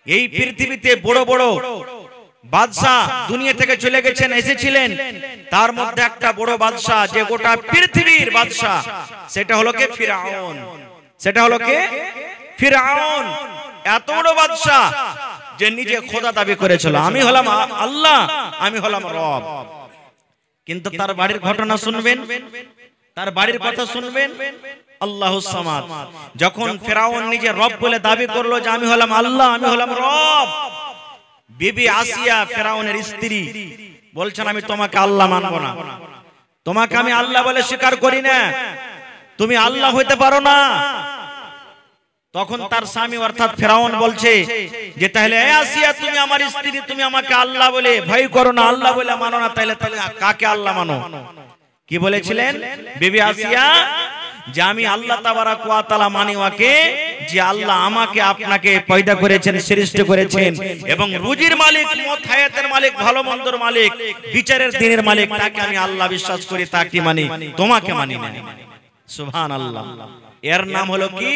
এই পৃথিবীতে বড় বড় বাদশা দুনিয়া থেকে চলে গেছেন, এসেছিলেন। তার মধ্যে একটা বড় বাদশা যে গোটা পৃথিবীর বাদশা, সেটা হলো কে? ফিরআউন। সেটা হলো কে? ফিরআউন। এত বড় বাদশা যে নিজে খোদা দাবি করেছিল, আমি হলাম আল্লাহ, আমি হলাম রব। কিন্তু তার বাড়ির ঘটনা শুনবেন, তার বাড়ির কথা শুনবেন। আল্লাহুস সামাদ। যখন ফিরআউন নিজে রব বলে দাবি করলো যে আমি হলাম আল্লাহ, আমি হলাম রব, বিবি আসিয়া ফিরআউনের স্ত্রী বলছেন আমি তোমাকে আল্লাহ মানবো না, তোমাকে আমি আল্লাহ বলে স্বীকার করি না, তুমি আল্লাহ হইতে পারো না। তখন তার স্বামী অর্থাৎ ফিরআউন বলছে যে তাহলে এ আসিয়া তুমি আমার স্ত্রী, তুমি আমাকে আল্লাহ বলে ভয় করো না, আল্লাহ বলে মানো না, তাহলে কাকে আল্লাহ মানো? কি বলেছিলেন বিবি আসিয়া? যে আমি আল্লাহ তাবারাক ওয়া তাআলা মানি ওয়াকে, যে আল্লাহ আমাকে আপনাকে পয়দা করেছেন, সৃষ্টি করেছেন, এবং রুজির মালিক, মত হায়াতের মালিক, ভালো মন্দর মালিক, বিচারের দিনের মালিক, তাকে আমি আল্লাহ বিশ্বাস করি, তাকে মানি, তোমাকে মানি না। সুবহানাল্লাহ। এর নাম হলো কি?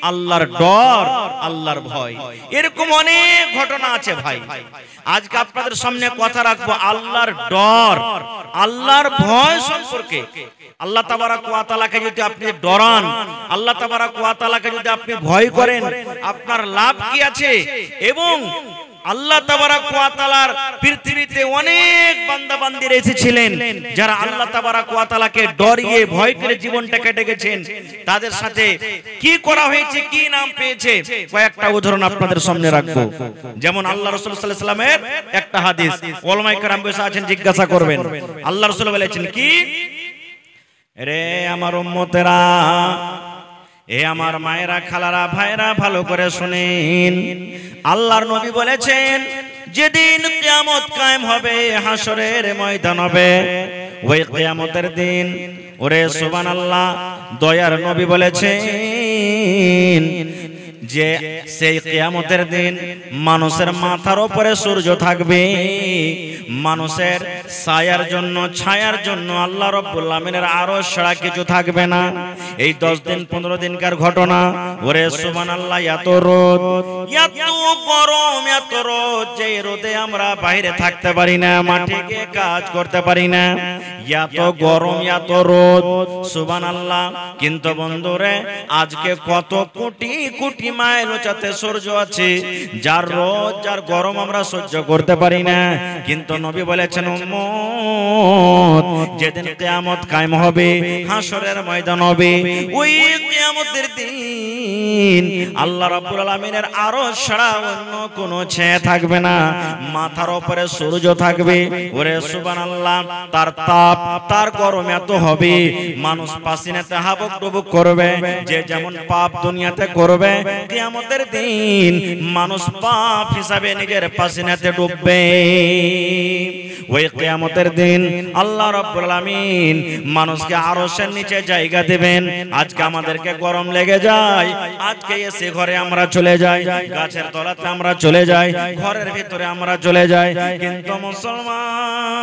আল্লাহর ডর, আল্লাহর ভয়। এরকম অনেক ঘটনা আছে ভাই। আজকে আপনাদের সামনে কথা রাখবো আল্লাহর ডর, আল্লাহর ভয় সম্পর্কে। আল্লাহ তাবারাক ওয়া তাআলাকে যদি আপনি ডরান, আল্লাহ তাবারাক ওয়া তাআলাকে যদি আপনি ভয় করেন, আপনার লাভ কি আছে? এবং আল্লাহ তাবারাক ওয়া তাআলার পৃথিবীতে অনেক বান্দা বান্দিরা এসেছিলেন যারা আল্লাহ তাবারাক ওয়া তাআলাকে ডরিয়ে ভয় করে জীবনটা কেটে গেছেন। তাদের সাথে কি করা হয়েছে, কি নাম পেয়েছে, কয়েকটা উদাহরণ আপনাদের সামনে রাখবো। যেমন আল্লাহ রাসূল সাল্লাল্লাহু আলাইহি ওয়াসাল্লামের একটা হাদিস, ওলামায়ে কেরাম বসে আছেন, জিজ্ঞাসা করবেন। আল্লাহ রাসূল বলেছেন কি? রে আমার উম্মতেরা, এ আমার মায়েরা, খালারা, ভাইরা, ভালো করে শুনেন। আল্লাহর নবী বলেছেন যেদিন কিয়ামত কায়েম হবে, হাসরের ময়দান হবে, ওই কিয়ামতের দিন, ওরে সুবহানাল্লাহ, দয়ার নবী বলেছেন যে সেই কিয়ামতের দিন মানুষের মাথার উপরে সূর্য থাকবে, মানুষের ছায়ার জন্য, ছায়ার জন্য আল্লাহ রাব্বুল আমিনের আরশ ছাড়া কিছু থাকবে না। এই 10 দিন 15 দিনকার ঘটনা। ওরে সুবহানাল্লাহ, এত রোদ, এত গরম, এত রোদ, যে রোদে আমরা বাইরে থাকতে পারি না, মাঠে গিয়ে কাজ করতে পারি না, এত গরম, এত রোদ, সুবহানাল্লাহ। কিন্তু বন্ধুরে, আজকে কত কোটি কোটি মাইল উঁচাতে সূর্য আছে, যার রোদ, যার গরম আমরা সহ্য করতে পারি না। কিন্তু নবী বলেছেন উম্মত, যেদিন কিয়ামত কায়েম হবে, হাসরের ময়দান হবে, ওই কিয়ামতের দিন আল্লাহ রাব্বুল আলামিনের আরশ ছাড়া অন্য কোনো ছায়া থাকবে না, মাথার উপরে সূর্য থাকবে। ওরে সুবহানাল্লাহ, তার তাপ, তার গরম এত হবে, মানুষ পাসিনাতে হাবুক ডুবুক করবে, যে যেমন পাপ দুনিয়াতে করবে, কিয়ামতের দিন মানুষ পাপ হিসাবে নিজের পাসিনাতে ডুববে। ওই কিয়ামতের দিন আল্লাহ রাব্বুল আলামিন মানুষকে আরশের নিচে জায়গা দেবেন। আজকে আমাদেরকে গরম লেগে যায়, আজকে এসে ঘরে আমরা চলে যাই, গাছের তলাতে আমরা চলে যাই, ঘরের ভিতরে আমরা চলে যাই। কিন্তু মুসলমান,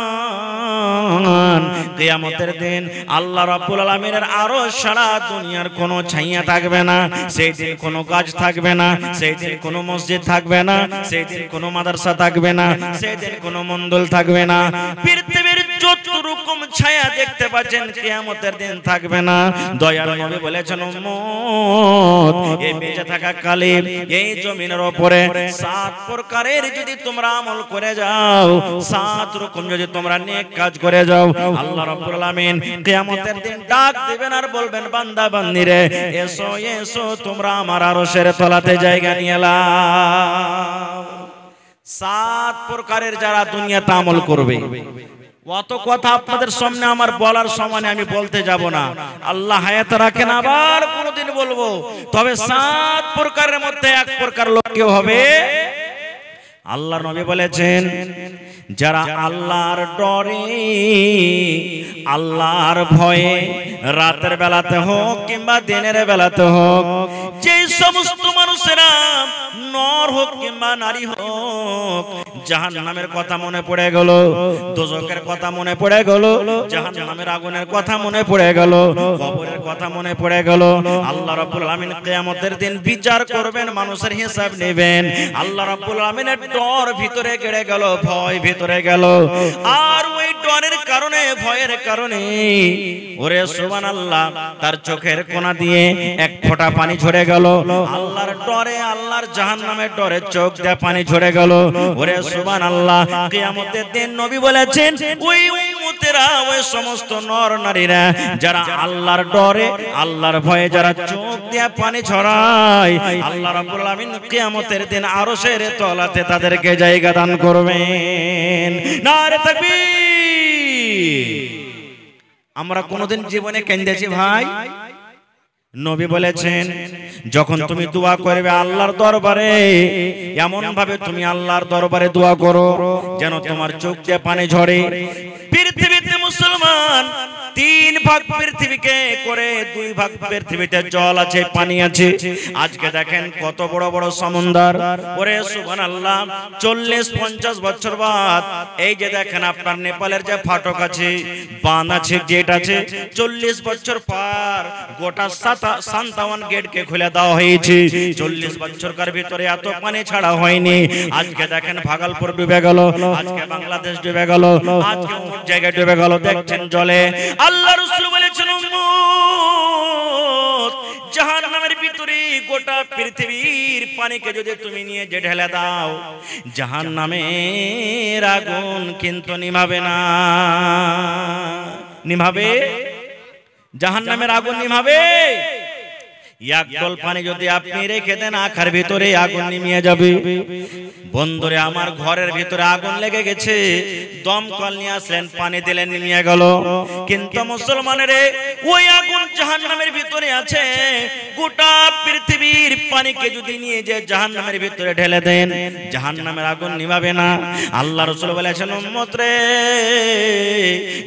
কিয়ামতের দিন আল্লাহ রাব্বুল আলামিনের আরশ ছাড়া দুনিয়ার কোনো ছায়া থাকবে না। সেই দিন কোনো কাজ থাকবে না, সেই দিন কোনো মসজিদ থাকবে না, সেই দিন কোনো মাদ্রাসা থাকবে না, সেই দিন কোনো মন্দির থাকবে না। পৃথিবীর যত রকম ছায়া দেখতে পাচ্ছেন, কিয়ামতের দিন থাকবে না। দয়ার নবী বলেছেন উম্মত, এই বেঁচে থাকা কালে এই জমিনের উপরে 7 প্রকারের যদি তোমরা আমল করে যাও, 7 রকম যদি তোমরা নেক কাজ করে যাও, আল্লাহ রাব্বুল আলামিন কিয়ামতের দিন ডাক দিবেন আর বলবেন, বান্দা বান্দিরে, এসো এসো, তোমরা আমার আরশের তলাতে জায়গা নিয়ে নাও। 7 প্রকারের যারা দুনিয়াতে আমল করবে। অত কথা আপনাদের সামনে আমার বলার সময় আমি বলতে যাব না, আল্লাহ হায়াত রাখেন, আবার কোনদিন বলবো। তবে 7 প্রকারের মধ্যে 1 প্রকার লোক কেউ হবে, আল্লাহর নবী বলেছেন, যারা আল্লাহর ডরে, আল্লাহর ভয়ে, রাতের বেলাতে হোক কিংবা দিনের বেলাতে হোক, যে সমস্ত মানুষেরা, নর হোক কিংবা নারী হোক, জাহান্নামের কথা মনে পড়ে গেল, দোজখের কথা মনে পড়ে গেল, জাহান্নামের আগুনের কথা মনে পড়ে গেল, কবরের কথা মনে পড়ে গেল। আল্লাহ রাব্বুল আলামিন কিয়ামতের দিন বিচার করবেন, মানুষের হিসাব নেবেন। আল্লাহ রাব্বুল আলামিনের ডর ভিতরে গেড়ে গেল, ভয় ভিতরে গেল। আর ওই ডরের কারণে, ভয়ের কারণে ওরে সুবহানাল্লাহ তার চোখের কোনা দিয়ে এক ফোঁটা পানি ঝরে গেল। আল্লাহর ডরে, আল্লাহর জাহান্নামের ডরে চোখ দিয়ে পানি ঝরে গেল। ওরে সুবহানাল্লাহ, কিয়ামতের দিন নবী বলেছেন ওই উম্মতেরা, ওই সমস্ত নর নারীরা যারা আল্লাহর ডরে, আল্লাহর ভয়ে যারা চোখ দিয়ে পানি ঝরায়, আল্লাহ রাব্বুল আলামিন কিয়ামতের দিন আরশের তলাতে তাদেরকে জায়গা দান করবেন। নারে তাকবীর। আমরা কোনোদিন জীবনে কেঁদেছি ভাই? নবী বলেছেন যখন তুমি দোয়া করবে আল্লাহর দরবারে, এমন ভাবে তুমি আল্লাহর দরবারে দোয়া করো যেন তোমার চোখ দিয়ে পানি ঝরে। পৃথিবীতে মুসলমান 3 ভাগ পৃথিবীকে করে 2 ভাগ পৃথিবীতে জল আছে, পানি আছে। আজকে দেখেন কত বড় বড় সমুদ্র। ওরে সুবহানাল্লাহ, 40-50 বছর বাদ এই যে দেখেন আপনার নেপালের যে ফাটক আছে, বাঁধ আছে, গেট আছে, 40 বছর পর গোটা 57 গেটকে খুলে দেওয়া হয়েছে। 40 বছরকার ভিতরে এত পানি ছাড়া হয়নি। আজকে দেখেন ভাগলপুর ডুবে গেল, আজকে বাংলাদেশ ডুবে গেল, আজকে অমুক জায়গায় ডুবে গেল, দেখছেন জলে। আল্লাহ রাসূল বলেছেন উম্মত, জাহান্নামের ভিতরে গোটা পৃথিবীর পানিকে যদি তুমি নিয়ে যে ঢেলে দাও, জাহান্নামের আগুন কিন্তু নিভাবে না। নিভাবে? জাহান্নামের আগুন নিভাবে? এক ডল পানি যদি আপনি রেখে দেন, আখার ভিতরে আগুন নিমিয়ে যাবে। বন্ধুরে আমার, ঘরের ভিতরে আগুন লেগে গেছে, দমকল নিয়ে আসলেন, পানি দিলেন, নিমিয়ে গেল। কিন্তু মুসলমানের ওই আগুন জাহান্নামের ভিতরে আছে। গোটা পৃথিবীর পানিকে যদি নিয়ে যে জাহান্নামের ভিতরে ঢেলে দেন, জাহান্নামের আগুন নিভাবে না। আল্লাহ রাসূল বলেছেন উম্মত রে,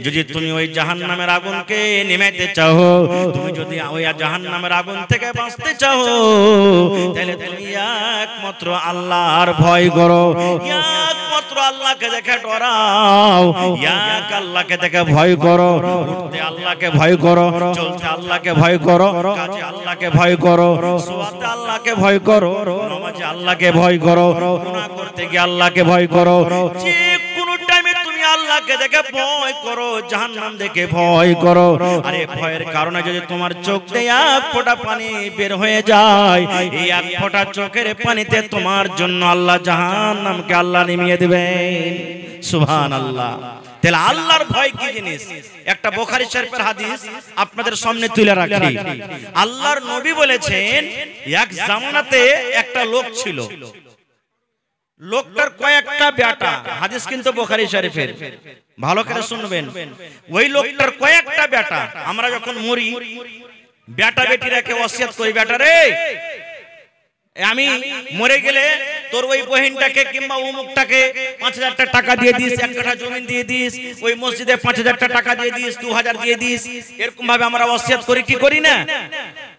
যদি তুমি ওই জাহান্নামের আগুনকে নিভাইতে চাও, তুমি যদি ওই জাহান্নামের আগুন থেকে বাঁচতে চাও, তাহলে তুমি একমাত্র আল্লাহর ভয় করো, একমাত্র আল্লাহকে দেখে ডরাও, এক আল্লাহকে দেখে ভয় করো। উঠতে আল্লাহকে ভয় করো, চলতে আল্লাহকে ভয় করো, কাজে আল্লাহকে ভয় করো, সোয়াতে আল্লাহকে ভয় করো, নামাজে আল্লাহকে ভয় করো, গুনাহ করতে গিয়ে আল্লাহকে ভয় করো। যে কোনো টাইমে তুমি আল্লাহকে দেখে ভয় করো, জাহান্নাম দেখে ভয় করো। আরে ভয়ের কারণে যদি তোমার চোখ দিয়ে এক ফোঁটা পানি বের হয়ে যায়, এই এক ফোঁটা চোখের পানিতে তোমার জন্য আল্লাহ জাহান্নামকে আল্লাহ নিমিয়ে দিবেন। সুবহানাল্লাহ। তাহলে আল্লাহর ভয় কি জিনিস? একটা বুখারী শরীফের হাদিস আপনাদের সামনে তুলে রাখি। আল্লাহর নবী বলেছেন এক জামানাতে একটা লোক ছিল, লোকটার কয়েকটা বেটা। হাদিস কিন্তু বুখারী শরীফের, ভালো করে শুনবেন। ওই লোকটার কয়েকটা বেটা। আমরা যখন মরি, বেটা বেটিরাকে ওসিয়ত করি, বেটা রে আমি মরে গেলে তোর ওই বহিনটাকে কিংবা অমুকটাকে 5000 টাকা দিয়ে দিস, 1 কাঠা জমি দিয়ে দিস, ওই মসজিদে 5000 টাকা দিয়ে দিস, 2000 দিয়ে দিস। এরকম ভাবে আমরা ওসিয়ত করি কি করি না?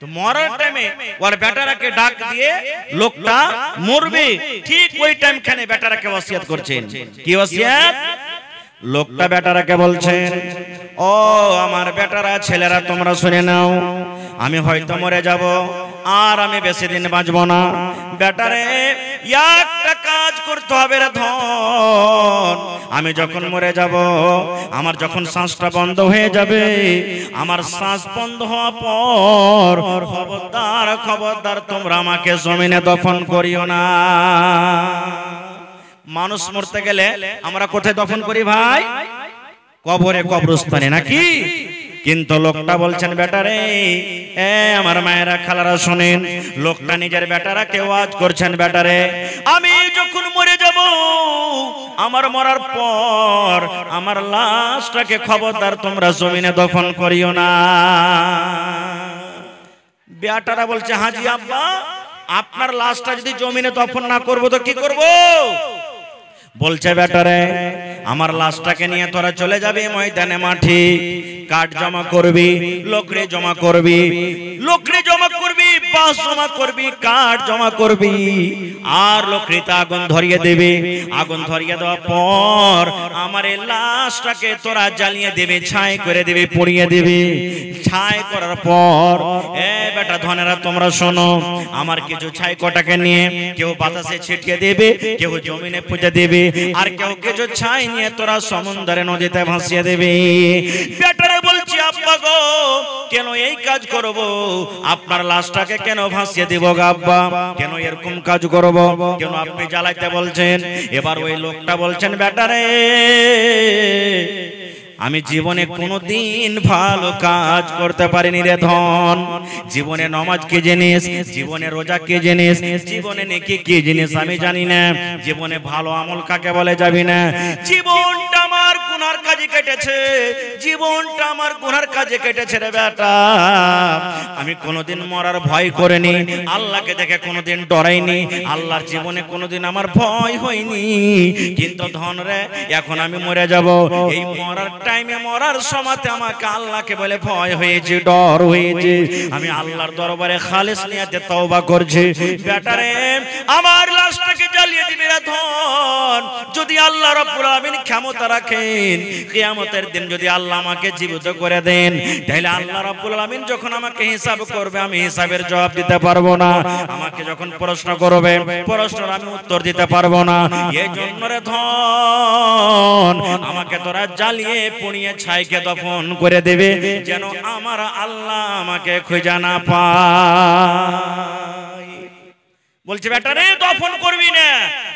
তো মরার টাইমে ওর বেটারাকে ডাক দিয়ে লোকটা মরবে, ঠিক ওই টাইম খানে বেটারাকে ওসিয়ত করছেন। কি ওসিয়ত? লোকটা বেটারাকে বলছেন, ও আমার বেটারা, ছেলেরা তোমরা শুনে নাও, আমি হয়তো মরে যাব, আর আমি বেশি দিন বাঁচব না। বেটারে একটা কাজ করতে হবে রে ধন, আমি যখন মরে যাব, আমার যখন শ্বাসটা বন্ধ হয়ে যাবে, আমার শ্বাস বন্ধ হওয়ার পর খবরদার খবরদার তোমরা আমাকে জমিনে দফন করিও না। মানুষ মরতে গেলে আমরা কোথায় দফন করি ভাই? কবরে, কবরস্থানে, নাকি? কিন্তু লোকটা বলছেন, বেটারে আমার মায়েরা খালারা শোনেন, লোকটা নিজের বেটারাকে ওয়াজ করছেন, বেটারে আমি যখন মরে যাব, আমার মরার পর আমার লাশটাকে খবরদার তোমরা জমিনে দফন করিও না। বেটারা বলছে, হাজি আব্বা, আপনার লাশটা যদি জমিনে দফন না করবো তো কি করব? বলছে বেটারে আমার লাশটাকে নিয়ে তোরা চলে যাবে ময়দানে মাঠে, কাঠ জমা করবি, লকড়ি জমা করবি, বাঁশ জমা করবি, কাঠ জমা করবি, আর লকড়িতে আগুন ধরিয়ে দেবে। আগুন ধরিয়ে দেওয়ার পর আমার এই লাশটাকে তোরা জ্বালিয়ে দেবে, ছাই করে দেবে, পুড়িয়ে দেবে। ছাই করার পর বেটা ধনেরা তোমরা শোনো, আমার কিছু ছাই কটাকে নিয়ে কেউ বাতাসে ছিটিয়ে দেবে, কেউ জমিনে পুঁতে দেবে, আর কেউ কিছু ছাই নিয়ে তোরা সমুদ্রে নদীতে ভাসিয়ে দেবে। বেটারে বলছি আব্বা গো কেন এই কাজ করব? আপনার লাশটাকে কেন ভাসিয়ে দেব গো আব্বা? কেন এরকম কাজ করব? কেন আপনি জ্বালাইতে বলছেন? এবার ওই লোকটা বলছেন বেটারে আমি জীবনে কোনোদিন ভালো কাজ করতে পারিনি রে ধন। জীবনে নামাজ কি জিনিস, জীবনে রোজা কি জিনিস, জীবনে নেকি কি জিনিস আমি জানি না, জীবনে ভালো আমল কাকে বলে যাবি না। জীবনটা আমার গুনার কাজে কেটেছে, জীবনটা আমার গুনার কাজে কেটেছে রে বেটা। আমি কোনোদিন মরার ভয় করিনি, আল্লাহকে দেখে কোনোদিন ডরাইনি, আল্লাহর জীবনে কোনোদিন আমার ভয় হয়নি। কিন্তু ধন রে এখন আমি মরে যাব, এই মরার টাইমে মরার সময়তে আমাকে আল্লাহকে বলে ভয় হয়েছে, ডর হয়েছে। আমি আল্লাহর দরবারে খালিস নিয়তে তওবা করছি। বেটারে আমার লাশটাকে জ্বালিয়ে দিবি রে ধন। যদি আল্লাহ রাব্বুল আলামিন ক্ষমতা রাখেন, কিয়ামতের দিন যদি আল্লাহ আমাকে জীবিত করে দেন, তাহলে আল্লাহ রাব্বুল আলামিন যখন আমাকে হিসাব করবে আমি হিসাবের জবাব দিতে পারবো না। আমাকে যখন প্রশ্ন করবে প্রশ্নের আমি উত্তর দিতে পারবো না। এই জন্য রে ধন আমাকে তোরা জ্বালিয়ে পুড়িয়ে ছাইকে দফন করে দেবে, যেন আমার আল্লাহ আমাকে খুঁজে না পায়। বলছে বেটারে দফন করবি না,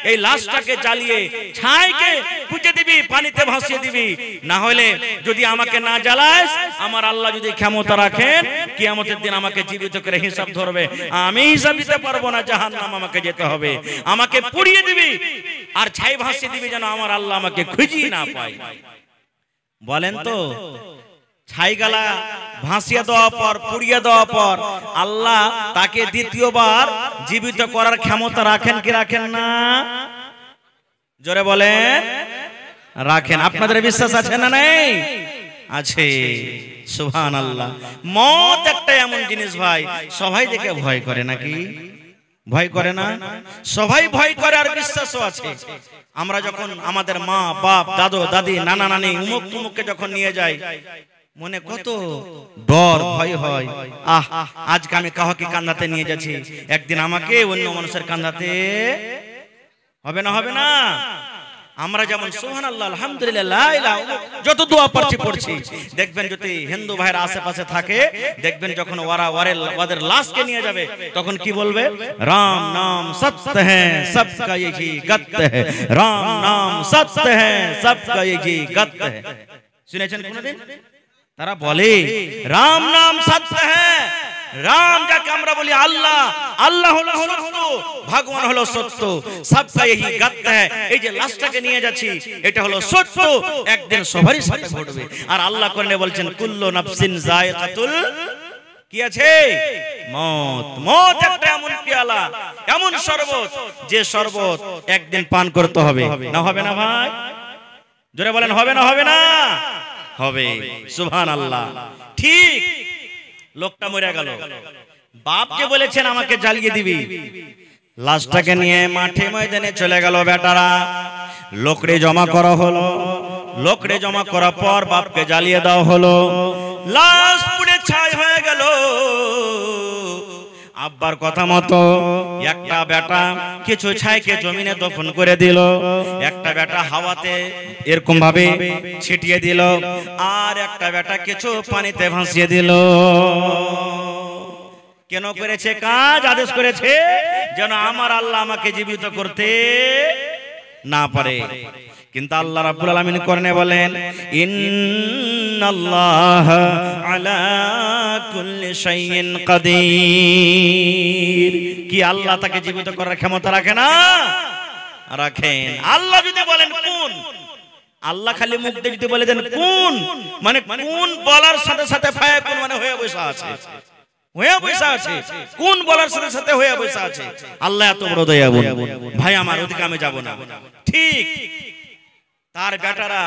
এই লাশটাকে জ্বালিয়ে ছাইকে পুঁতে দিবি, পানিতে ভাসিয়ে দিবি। না হলে যদি আমাকে না জ্বালাস, আমার আল্লাহ যদি ক্ষমতা রাখেন কিয়ামতের দিন আমাকে জীবিত করে হিসাব ধরবে, আমি হিসাব দিতে পারবো না, জাহান্নাম আমাকে যেতে হবে। আমাকে পুড়িয়ে দিবি আর ছাই ভাসিয়ে দিবি, যেন আমার আল্লাহ আমাকে খুঁজে না পায়। বলেন তো ছাইগালা ভাসিয়ে দেওয়ার পর, পুড়িয়ে দেওয়ার পর আল্লাহ তাকে দ্বিতীয়বার জীবিত করার ক্ষমতা রাখেন কি রাখেন না? জোরে বলেন রাখেন। আপনাদের বিশ্বাস আছে না নেই? আছে। সুবহানাল্লাহ। মত একটা এমন জিনিস ভাই, সবাই দেখে ভয় করে নাকি? ভয় করে না? সবাই ভয় করে, আর বিশ্বাসও আছে। আমরা যখন আমাদের মা বাপ দাদু দাদি নানা নানি উমুক তুমুককে যখন নিয়ে যাই, মনে কত ডর ভয় হয়। আজকে আমি কাউকে কান্দাতে নিয়ে যাচ্ছি, একদিন আমাকে অন্য মানুষের কান্দাতে হবে না? হবে না? আমরা যেমন সুবহানাল্লাহ আলহামদুলিল্লাহ লা ইলাহা ইল্লাল্লাহ যত দোয়া পড়ছি, দেখবেন যদি হিন্দু ভাইয়ের আশেপাশে থাকে, দেখবেন যখন ওদের লাশকে নিয়ে যাবে তখন কি বলবে? রাম নাম সত্য হ্যায় সবকা একই গত হ্যায়, রাম নাম সত্য হ্যায় সবকা একই গত হ্যায়। শুনেছেন কোনদিন? তারা বলে রাম নাম সত্য হ্যায়। রাম যাকে আমরা বলি আল্লাহ, আল্লাহ হলো সত্য, ভগবান হলো সত্য, সবকা একই গত হ্যায়। এই যে লাশটাকে নিয়ে যাচ্ছি এটা হলো সত্য, একদিন সবারই সাথে ঘটবে। আর আল্লাহ কোরআনে বলছেন কুল্লু নাফসিন যায়কাতুল কি আছে? মত। মত একটা এমন পেয়ালা, এমন শরবত, যে শরবত একদিন পান করতে হবে। না হবে না ভাই? জোরে বলেন হবে না? হবে না? হবে। সুবহানাল্লাহ। ঠিক লোকটা মরে গেল, বাপ যে বলেছেন আমাকে জ্বালিয়ে দিবি, লাশটাকে নিয়ে মাঠে ময়দানে চলে গেল বেটারা। লোকড়ে জমা করা হলো, লোকড়ে জমা করার পর বাপকে জ্বালিয়ে দেওয়া হলো। লাশ পুড়ে ছাই হয়ে গেল। আব্বার কথা মতো একটা বেটা কিছু ছাইকে জমিনে দফন করে দিল, একটা বেটা হাওয়াতে এরকম ভাবে ছিটিয়ে দিল, আর একটা বেটা কিছু পানিতে ভাসিয়ে দিল। কেন করেছে কাজ? আদেশ করেছে যেন আমার আল্লাহ আমাকে জীবিত করতে না পারে। কিন্তু আল্লাহ রাব্বুল আলামিন কোরআনে বলেন ইন্নাল্লাহা আলা কুল্লি শাইইন কাদির। কি আল্লাহ তাকে জীবিত করার ক্ষমতা রাখে না? রাখেন। আল্লাহ যদি বলেন কোন, আল্লাহ খালি মুখ দিয়ে যদি বলে দেন কোন, মানে কোন বলার সাথে সাথে ফায়াকুন মানে হয়ে বসা আছে, হয়ে বসা আছে। কোন বলার সাথে সাথে হয়ে বসা আছে। আল্লাহ এত বড় দয়াবান ভাই, আমার ওদিকে আমি যাব না। ঠিক ঠিক তার বেটারা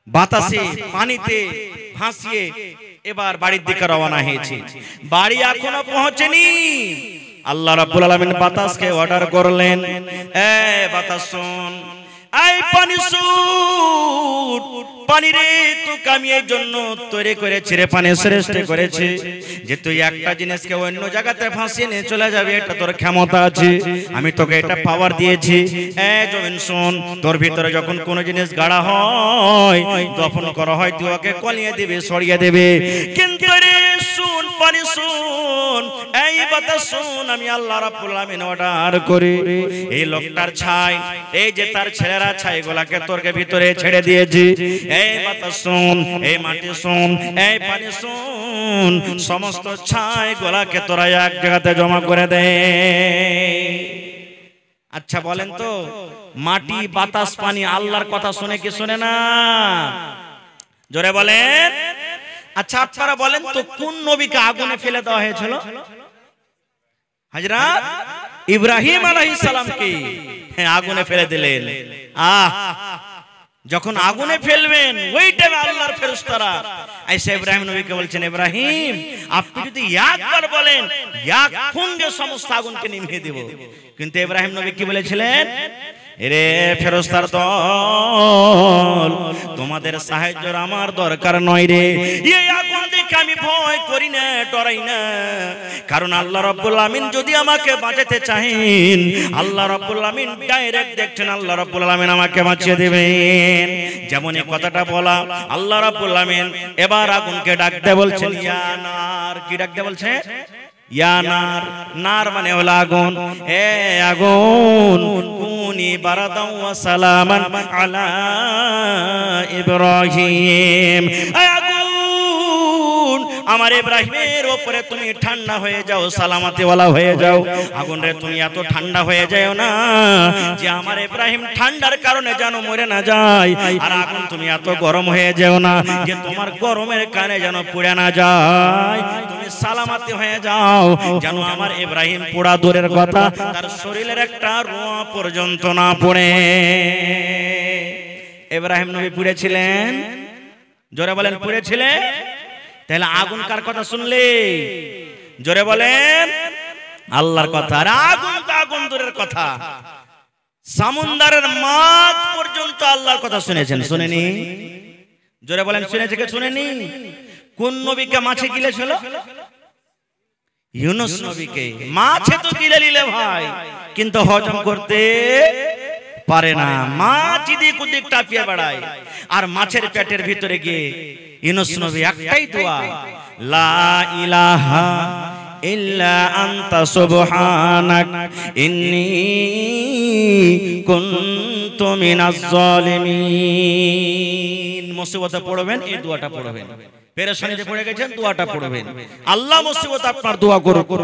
বাতাসে পানিতে ভাসিয়ে এবার বাড়ির দিকে রওনা হয়েছে। বাড়ি এখনো পৌঁছেনি, আল্লাহ রাব্বুল আলামিন বাতাসকে অর্ডার করলেন, এ বাতাস শোন, এই পানি শুন, পানি রে তোকে আমি এই জন্য তৈরি করেছি রে, পানি সৃষ্টি করেছি যে তুই একটা জিনিসকে অন্য জায়গাতে ভাসিয়ে নিয়ে চলে যাবে, এটা তোর ক্ষমতা আছে, আমি তোকে এটা পাওয়ার দিয়েছি। জমিন শোন, তোর ভিতরে যখন কোন জিনিস গাড়া হয়, দফন করা হয়, তুই ওকে কলিয়ে দিবে, সরিয়ে দেবে। কিন্তু রে শুন, পানি শুন, এই বাতাস শুন, আমি আল্লাহ রাব্বুল আলামিন অর্ডার করি এই লোকটার ছাই, এই যে তার ছেলেরা ছাইগুলাকে তোর ভিতরে ছেড়ে দিয়েছি। এই বাতাস শুন, এই মাটি শুন, এই পানি শুন, সমস্ত ছাইগুলাকে তোরা এক জায়গাতে জমা করে দে। আচ্ছা বলেন তো, মাটি বাতাস পানি আল্লাহর কথা শুনে কি শুনে না? জোরে বলেন। আচ্ছা আপনারা বলেন তো, কোন নবীকে আগুনে ফেলে দেওয়া হয়েছিল? হযরত ইব্রাহিম আলাইহিস সালামকে আগুনে ফেলে দিলেন। যখন আগুনে ফেলবেন ওই টাইমে আল্লাহর ফেরেশতারা এসে ইব্রাহিম নবীকে বলছেন, ইব্রাহিম আপনি যদি একবার বলেন এক ফুঙ্গে সমস্ত আগুনকে নিভিয়ে দেব। কিন্তু ইব্রাহিম নবী কি বলেছিলেন? রে ফেরেশতার দল, তোমাদের সাহায্যের আমার দরকার নয় রে, এই আগুন দেখে আমি ভয় করি না, ডরাই না, কারণ আল্লাহ রাব্বুল আমিন যদি আমাকে বাঁচাতে চাহেন, আল্লাহ রাব্বুল আমিন ডাইরেক্ট দেখছেন, আল্লাহ রাব্বুল আমিন আমাকে বাঁচিয়ে দেবেন। যেমন এই কথাটা বলা, আল্লাহ রাব্বুল আমিন এবার আগুনকে ডাকতে বলছেন, ইয়া নার, কি ডাকতে বলছে? ইয়া নার, নার মানে হলো আগুন, এ আগুন কুনি বারাদাও ওয়া সালামান আলা ইব্রাহিম, আমার ইব্রাহিমের উপরে তুমি ঠান্ডা হয়ে যাও, সালামতি ওয়ালা হয়ে যাও। আগুন রে তুমি এত ঠান্ডা হয়ে যাও না যে আমার ইব্রাহিম ঠান্ডার কারণে যেন মরে না যায়, আর আগুন তুমি এত গরম হয়ে যাও না যে তোমার গরমের কারণে যেন পুড়ে না যায়। তুমি সালামতি হয়ে যাও যেন আমার ইব্রাহিম পোড়া দূরের কথা, তার শরীরের একটা রোঁয়া পর্যন্ত না পড়ে। ইব্রাহিম নবী পুড়েছিলেন, জোরে বলেন পুড়েছিলেন। তাহলে আগুন কার কথা শুনলে? জোরে বলেন আল্লাহর কথা। আর আগুন তো আগুন দূরের কথা, সমুদ্রের মাছ পর্যন্ত আল্লাহর কথা শুনেছেন, শুনেনি? জোরে বলেন শুনেছে কে শুনেনি? কোন নবীকে মাছে গিলেছিল? ইউনূস নবীকে। মাছে তো গিলে নিলে ভাই, কিন্তু হজম করতে পারে না, মাছ এদিক ওদিক টাপিয়ে বেড়ায়। আর মাছের পেটের ভিতরে গিয়ে ইউনূস নবী একটাই দোয়া, লা ইলাহা ইল্লা আনতা সুবহানাক ইন্নী কুনতু মিনাজ জালিমিন। মুসিবতে পড়বেন এই দোয়াটা পড়বেন, পেরেশানিতে পড়ে গেছেন দোয়াটা পড়বেন, আল্লাহ মুসিবত আপনার দোয়া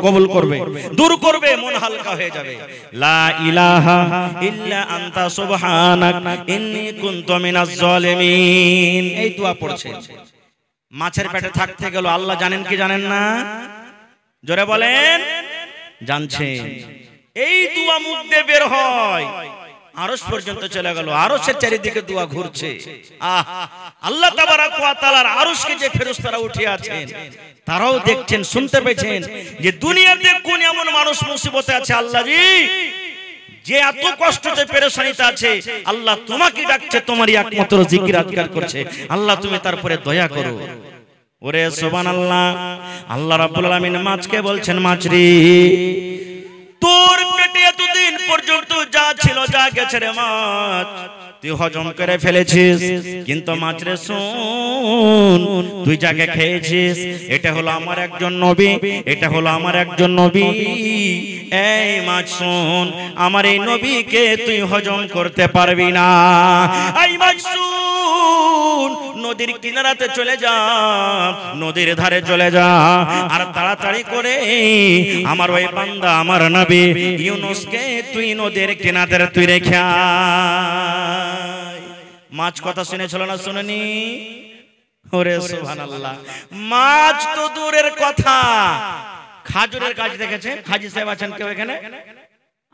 কবুল করবে, দূর করবে, মন হালকা হয়ে যাবে। লা ইলাহা ইল্লা আনতা সুবহানাক ইন্নী কুনতু মিনাজ জালিমিন, এই দোয়া পড়ছেন। মাছের পেটে থাকতে গেল, আল্লাহ জানেন কি জানেন না? জোরে বলেন জানছেন। এই দোয়া মুখ দিয়ে বের হয়, আরশ পর্যন্ত চলে গেল, আরশের চারিদিকে দোয়া ঘুরছে। আল্লাহ তাবারাক ওয়া তাআলার আরশকে যে ফেরেশতারা উঠে আছেন তারাও দেখছেন, শুনতে পেয়েছেন যে দুনিয়াতে কোন এমন মানুষ মুসিবতে আছে আল্লাহ জি, যে এত কষ্টতে পেরেশানিতে আছে, আল্লাহ তোমাকে ডাকছে, তোমারই একমাত্র জিকির আজকার করছে, আল্লাহ তুমি তারপরে দয়া করো। ওরে সুবহানাল্লাহ। আল্লাহ রাব্বুল আলামিন মাছকে বলছেন, মাছ রে তোর পেটে এতদিন পর্যন্ত যা ছিল যা গেছে রে মাছ, তুই হজম করে ফেলেছিস, কিন্তু মাছ রে শোন, তুই যাকে খেয়েছিস এটা হলো আমার একজন নবী, এটা হলো আমার একজন নবী। এই মাছ শোন, আমার এই নবীকে তুই হজম করতে পারবি না। এই মাছ শোন, নদীর কিনারাতে চলে যা, নদীর ধারে চলে যা, আর তাড়াতাড়ি করে আমার ওই বান্দা আমার নবী ইউনূসকে তুই নদীর কিনারে তুই রেখে আয়। মাছ কথা শুনেছিল না শুনেনি? ওরে সুবহানাল্লাহ। মাছ তো দূরের কথা, খাজুরের গাছ দেখেছে? হাজী সাহেব আছেন কেউ এখানে?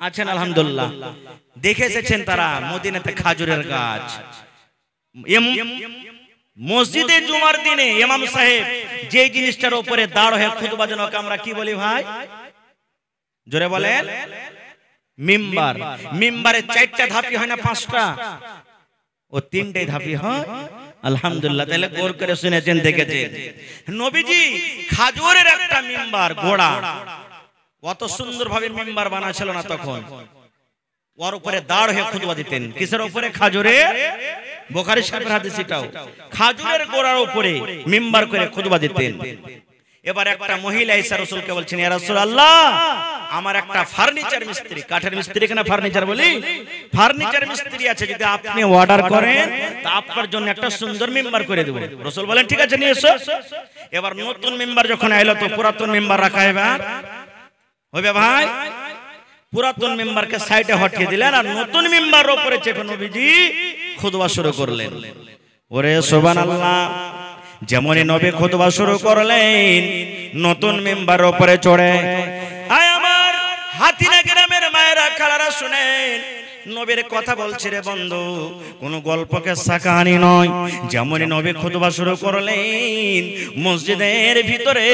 আছেন আলহামদুলিল্লাহ, দেখে এসেছেন তারা মদিনাতে খাজুরের গাছ। মসজিদে জুমার দিনে ইমাম সাহেব যে জিনিসটার উপরে দাঁড় হয়ে খুতবা দেন ওকে আমরা কি বলি ভাই? জোরে বলেন। মিম্বার। মিম্বারে 4টা ধাপি হয় না 5টা? ও 3টাই ধাপি হয়। আলহামদুলিল্লাহ, তাহলে গৌর করে শুনেছেন, দেখেছেন। নবীজি খাজুরের একটা মিম্বার ঘোড়া, অত সুন্দর ভাবে মিম্বার বানাছিল না তখন, ওর উপরে দাঁড় হয়ে খুতবা দিতেন। কিসের উপরে? খাজুরে। বুখারী শরীফের হাদিস এটাও। খাজুরের গোড়ার উপরে মিম্বার করে খুতবা দিতেন। এবার একটা মহিলা এসে রাসূলকে বলছেন, ইয়া রাসূলুল্লাহ, আমার একটা ফার্নিচার মিস্ত্রি, কাঠের মিস্ত্রি কেন ফার্নিচার বলি, ফার্নিচার মিস্ত্রি আছে, যদি আপনি অর্ডার করেন তা আপনার জন্য একটা সুন্দর মিম্বার করে দেব। রাসূল বলেন ঠিক আছে, নিয়ে এসো। এবার নতুন মিম্বার যখন আইলো তো পুরাতন মিম্বার রাখা হবে ভাই। পুরাতন মিম্বারকে সাইডে হটিয়ে দিলেন আর নতুন মিম্বার উপরে চেপে নবীজি খুতবা শুরু করলেন। ওরে সুবহানাল্লাহ, যেমনই নবী খুতবা শুরু করলেন নতুন মিম্বার উপরে চড়ে, আয় আমার হাতিনা গ্রামের মায়েরা খালারা শুনেন, নবীর কথা বলছে রে বন্ধু, কোন গল্পকে সাকানি নয়। যেমনই নবী খুতবা শুরু করলেন মসজিদের ভিতরে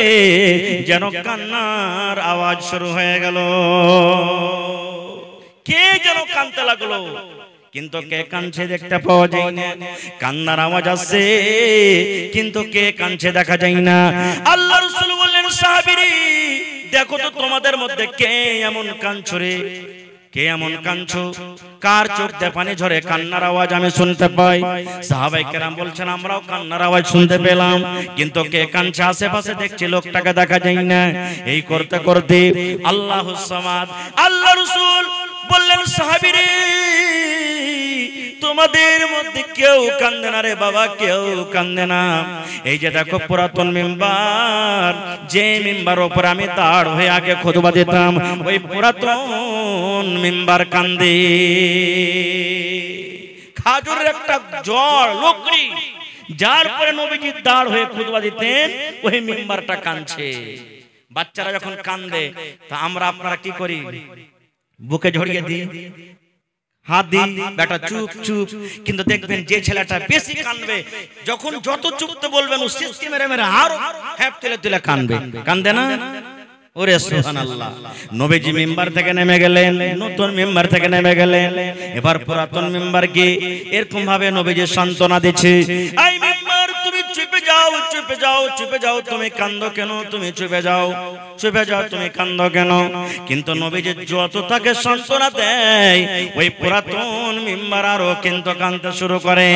যেন কান্নার আওয়াজ শুরু হয়ে গেল। কে যেন কাঁদতে লাগলো, কিন্তু কে কাঁদছে দেখতে পাওয়া যায় না। কান্নার আওয়াজ আসছে কিন্তু কে কাঁদছে দেখা যায় না। আল্লাহ রাসূল বললেন, সাহাবীরা দেখো তো তোমাদের মধ্যে কে এমন কাঁদছে রে, কে এমন কাঁদছো, কার চোখ দিয়ে পানি ঝরে, কান্নার আওয়াজ আমি শুনতে পাই। সাহাবায়ে কেরাম বলছেন আমরাও কান্নার আওয়াজ শুনতে পেলাম, কিন্তু কে কাঁদছে আশেপাশে দেখছি লোকটাকে দেখা যায় না। এই করতে করতে আল্লাহুস সামাদ, আল্লাহ রাসূল বললেন, সাহাবীরা তোমাদের মধ্যে কেউ কান্দে না রে বাবা, কেউ কান্দে না। এই যে দেখো পুরাতন মিম্বার, যে মিম্বার উপর আমি দাঁড় হয়ে আগে খুতবা দিতাম, ওই পুরাতন মিম্বার কান্দে। খাজুরের একটা জড় লকড়ি যার পরে নবীজি দাঁড় হয়ে খুতবা দিতেন, ওই মিম্বারটা কাঁদছে। বাচ্চারা যখন কান্দে তা আমরা আপনারা কি করি? বুকে জড়িয়ে দিই, হাত দিই, বেটা চুপ চুপ। কিন্তু দেখবেন যে ছেলেটা বেশি কাঁদবে, যখন যত চুপতে বলবেন ও সিস্টেম মেরে মেরে আরো হ্যাপ তুলে তুলে কাঁদবে, কাঁদে না? ওরে সুবহানাল্লাহ, নবীজি মিম্বার থেকে নেমে গেলেন, নতুন মিম্বার থেকে নেমে গেলেন। এবার পুরাতন মিম্বারকে এরকম ভাবে নবীজি সান্ত্বনা দিচ্ছে, এই মিম্বার তুমি চুপে যাও, চুপে যাও, চুপে যাও, তুমি কাঁদো কেন, তুমি চুপে যাও, চুপে যাও, তুমি কাঁদো কেন? কিন্তু নবীজি যত তাকে সান্ত্বনা দেয় ওই পুরাতন মিম্বার আরো কিন্তু কাঁদতে শুরু করে।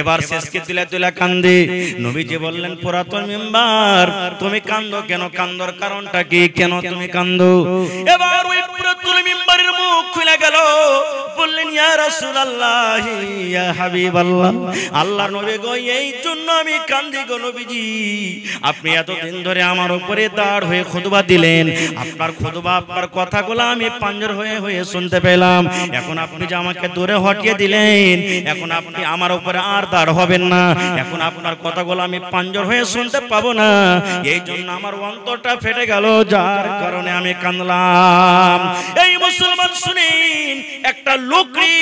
এবার শেষকে তুলে তুলে কান্দে। নবীজি বললেন, পুরাতন মিম্বার তুমি কান্দো কেন, কান্দর কারণটা কি, কেন তুমি কান্দো? এবার ওই পুরাতন মিম্বারের মুখ খুলে গেল, বললেন, ইয়া রাসূলুল্লাহ, ইয়া হাবিবাল্লাহ, আল্লাহর নবী গো, এই জন্য আমি কান্দি গো নবীজি। আপনি এতদিন ধরে আমার উপরে দাঁড় হয়ে খুতবা দিলেন, আপনার খুতবা, আপনার কথাগুলো আমি পাঞ্জর হয়ে হয়ে শুনতে পেলাম। এখন আপনি যে আমাকে দূরে হটিয়ে দিলেন, এখন আপনি আমার উপরে আর দাঁড় হবেন না, এখন আপনার কথাগুলো আমি পাঞ্জর হয়ে শুনতে পাবো না। এই জন্য আমার অন্তরটা ফেটে গেল, যার কারণে আমি কাঁদলাম। এই মুসলমান শুনেন, একটা লকড়ি,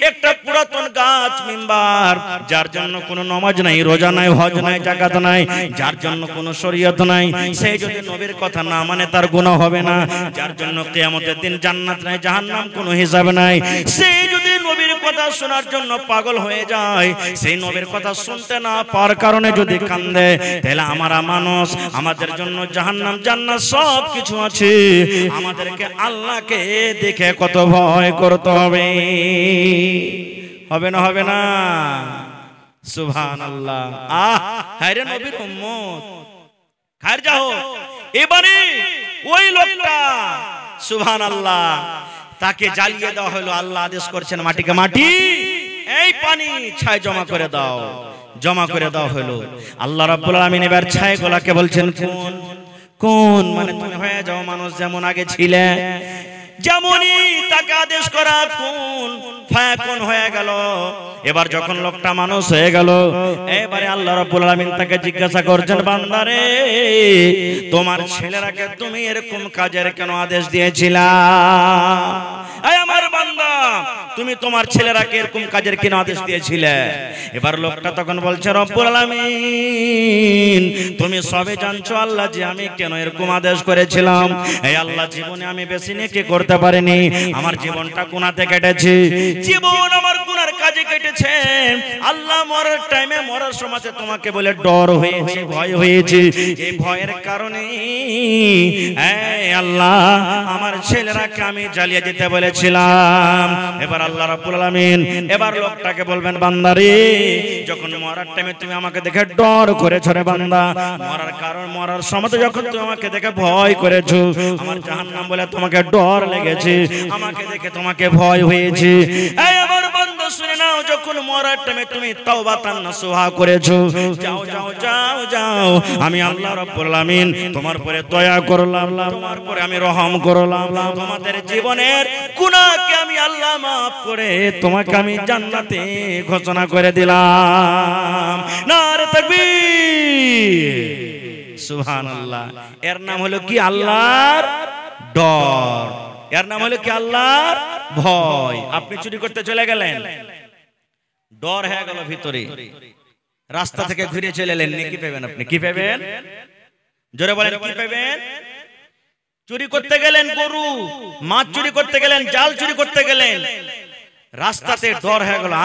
একটা পুরাতন গাছ মিম্বার, যার জন্য কোনো নামাজ নাই, রোজা নাই, হজ নাই, যাকাত নাই, যার জন্য কোনো শরীয়ত নাই, সে যদি নবীর কথা না মানে তার গুনাহ হবে না। যার জন্য কিয়ামতের দিন জান্নাত নাই, জাহান্নাম কোনো হিসাব নাই। সে যদি নবীর কথা শোনার জন্য পাগল হয়ে যায়, সেই নবীর কথা শুনতে না পাওয়ার কারণে যদি কান্দে, তাহলে আমরা মানুষ, আমাদের জন্য জাহান্নাম জান্নাত সব কিছু আছে। আমাদেরকে আল্লাহকে দেখে কত ভয় করতে হবে, হবে না? হবে না? সুবহানাল্লাহ। হায় রে নবীর উম্মত, খায়ের যাও। এবারে ওই লোকটা সুবহানাল্লাহ, তাকে জ্বালিয়ে দেওয়া হলো। আল্লাহ আদেশ করছেন, মাটিকে মাটি, এই পানি ছাই জমা করে দাও, জমা করে দেওয়া হলো। আল্লাহ রাব্বুল আলামিন এবার ছাইগুলোকে বলছেন, কোন কোন, মানে তুমি হয়ে যাও মানুষ যেমন আগে ছিলে, যেমনই তাকে আদেশ করা কোন ফায়াকুন হয়ে গেল। এবার যখন লোকটা মানুষ হয়ে গেল, এবারে আল্লাহ রাব্বুল আলামিন তাকে জিজ্ঞাসা করছেন, বান্দারে তোমার ছেলেরাকে তুমি এরকম কাজের কেন আদেশ দিয়েছিলা? এই আমার বান্দা, তুমি তোমার ছেলেরাকে এরকম কাজের কেন আদেশ দিয়েছিলে? এবার লোকটা তখন বলছে, রব্বুল আলামিন তুমি সবে জানছো আল্লাহ যে আমি কেন এরকম আদেশ করেছিলাম। এই আল্লাহ, জীবনে আমি বেশি নেকি করতে পারিনি, আমার জীবনটা গুনাহতে কেটেছে, জীবন আমার গুনার কাজে কেটেছে। আল্লাহ মরার টাইমে, মরার সময় তোমাকে বলে ডর হয়েছে, ভয় হয়েছে, এই ভয়ের কারণে এই আল্লাহ আমার ছেলেরাকে আমি জ্বালিয়ে দিতে বলেছিলাম। এবার আল্লাহ রাব্বুল আলামিন এবার লোকটাকে বলবেন, বান্দারে যখন মরার টাইমে তুমি আমাকে দেখে ডর করেছো রে বান্দা, মরার কারণ মরার সময় যখন তুমি আমাকে দেখে ভয় করেছো, আমার জাহান্নাম বলে তোমাকে ডর লেগেছে, আমাকে দেখে তোমাকে ভয় হয়েছে। এই আমার বান্দা শুনে নাও, যখন মরার টাইমে তুমি তাওবাতান নাসুহা করেছো, যাও যাও যাও যাও, আমি আল্লাহ রাব্বুল আলামিন তোমার পরে দয়া করলাম, তোমার পরে আমি রহম করলাম, তোমাদের জীবনের গুনাহকে আমি আল্লাহ মাফ করে তোমাকে আমি জান্নাতে ঘোষণা করে দিলাম। নারে তাকবীর, সুবহানাল্লাহ। এর নাম হলো কি? আল্লাহর ডর। এর নাম হলো কি? আল্লাহর ভয়। আপনি চুরি করতে চলে গেলেন, ডর হয়ে গেল ভিতরে, রাস্তা থেকে ঘুরে চলে এলেন, নেকি পাবেন আপনি? কি পাবেন? জোরে বলেন, কি পাবেন? চুরি করতে গেলেন, গরু মাছ চুরি করতে গেলেন, জাল চুরি করতে গেলেন, রাস্তাতে ডর হয়ে গেল,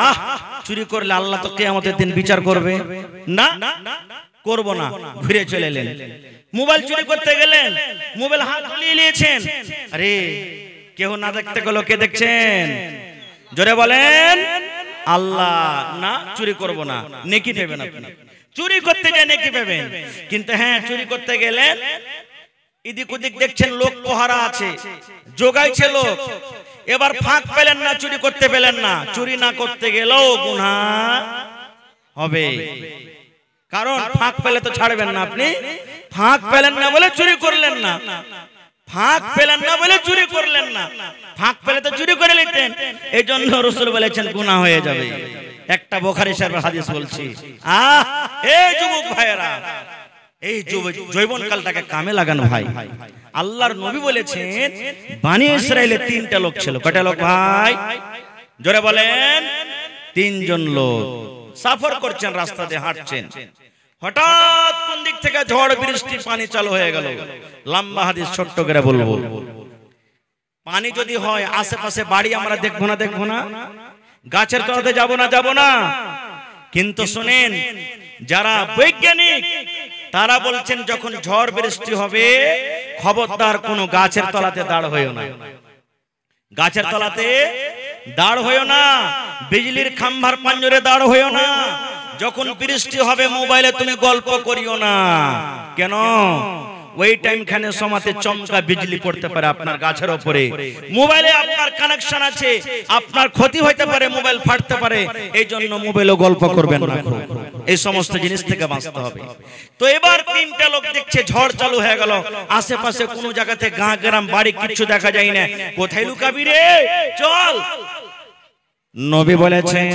চুরি করলে আল্লাহ তো কিয়ামতের দিন বিচার করবে, না করব না, ঘুরে চলে এলেন। মোবাইল চুরি করতে গেলেন, মোবাইল হাত তুলিয়ে নিয়েছেন, আরে কেউ না দেখতে গেল, কে দেখছেন? জোরে বলেন, আল্লাহ। না, চুরি করব না, নেকি পাবেন আপনি। চুরি করতে গিয়ে নেকি পাবেন, কিন্তু হ্যাঁ চুরি করতে গেলেন, এদিক ওদিক দেখছেন লোক পহারা আছে, জোগাইছে লোক, এবার ফাঁক পেলেন না, চুরি করতে পেলেন না, চুরি না করতে গেলেও গুনাহ হবে, কারণ ফাঁক পেলে তো ছাড়বেন না আপনি। ফাঁক পেলেন না বলে চুরি করলেন না, ফাঁক পেলেন না বলে চুরি করলেন না, ফাঁক পেলে তো চুরি করে নিতেন। এই জন্য রাসূল বলেছেন গুনাহ হয়ে যাবে। একটা বুখারী শরীফের হাদিস বলছি, এই যুবক ভাইয়েরা, এই যৌবনকালটাকে কামে লাগানো ভাই। আল্লাহর নবী বলেছেন, বনি ইসরাইলের তিনটা লোক ছিল। কয়টা লোক ভাই? জোরে বলেন, তিনজন লোক সফর করছেন, রাস্তা দিয়ে হাঁটছেন, হঠাৎ কোন দিক থেকে ঝড় বৃষ্টি, পানি চালু হয়ে গেল। লম্বা হাদিস, ছোট্ট করে বলবো। পানি যদি হয়, আশেপাশে বাড়ি আমরা দেখবো না, দেখবো না, গাছের তলাতে যাব না, যাব না। কিন্তু শুনেন, যারা বৈজ্ঞানিক তারা বলছেন, যখন ঝড় বৃষ্টি হবে খবরদার কোনো গাছের তলাতে দাঁড় হইও না, গাছের তলাতে দাঁড় হইও না, বিজলির খাম্বার পাঞ্জরে দাঁড় হইও না। যখন বৃষ্টি হবে মোবাইলে তুমি গল্প করিও না, কেন? ওই টাইম খানে সমাতে চমকা বিজলি পড়তে পারে আপনার গাছের উপরে, মোবাইলে আপনার কানেকশন আছে, আপনার ক্ষতি হইতে পারে, মোবাইল ফাটতে পারে, এই জন্য মোবাইলে গল্প করবেন না। এই সমস্ত জিনিস থেকে বাঁচতে হবে। তো এবার তিনটা লোক দেখছে ঝড় চালু হয়ে গেল, আশেপাশে কোনো জায়গাতে গাঁ গ্রাম বাড়ি কিছু দেখা যায় না, কোথায় লুকাবি রে, চল। নবী বলেছেন,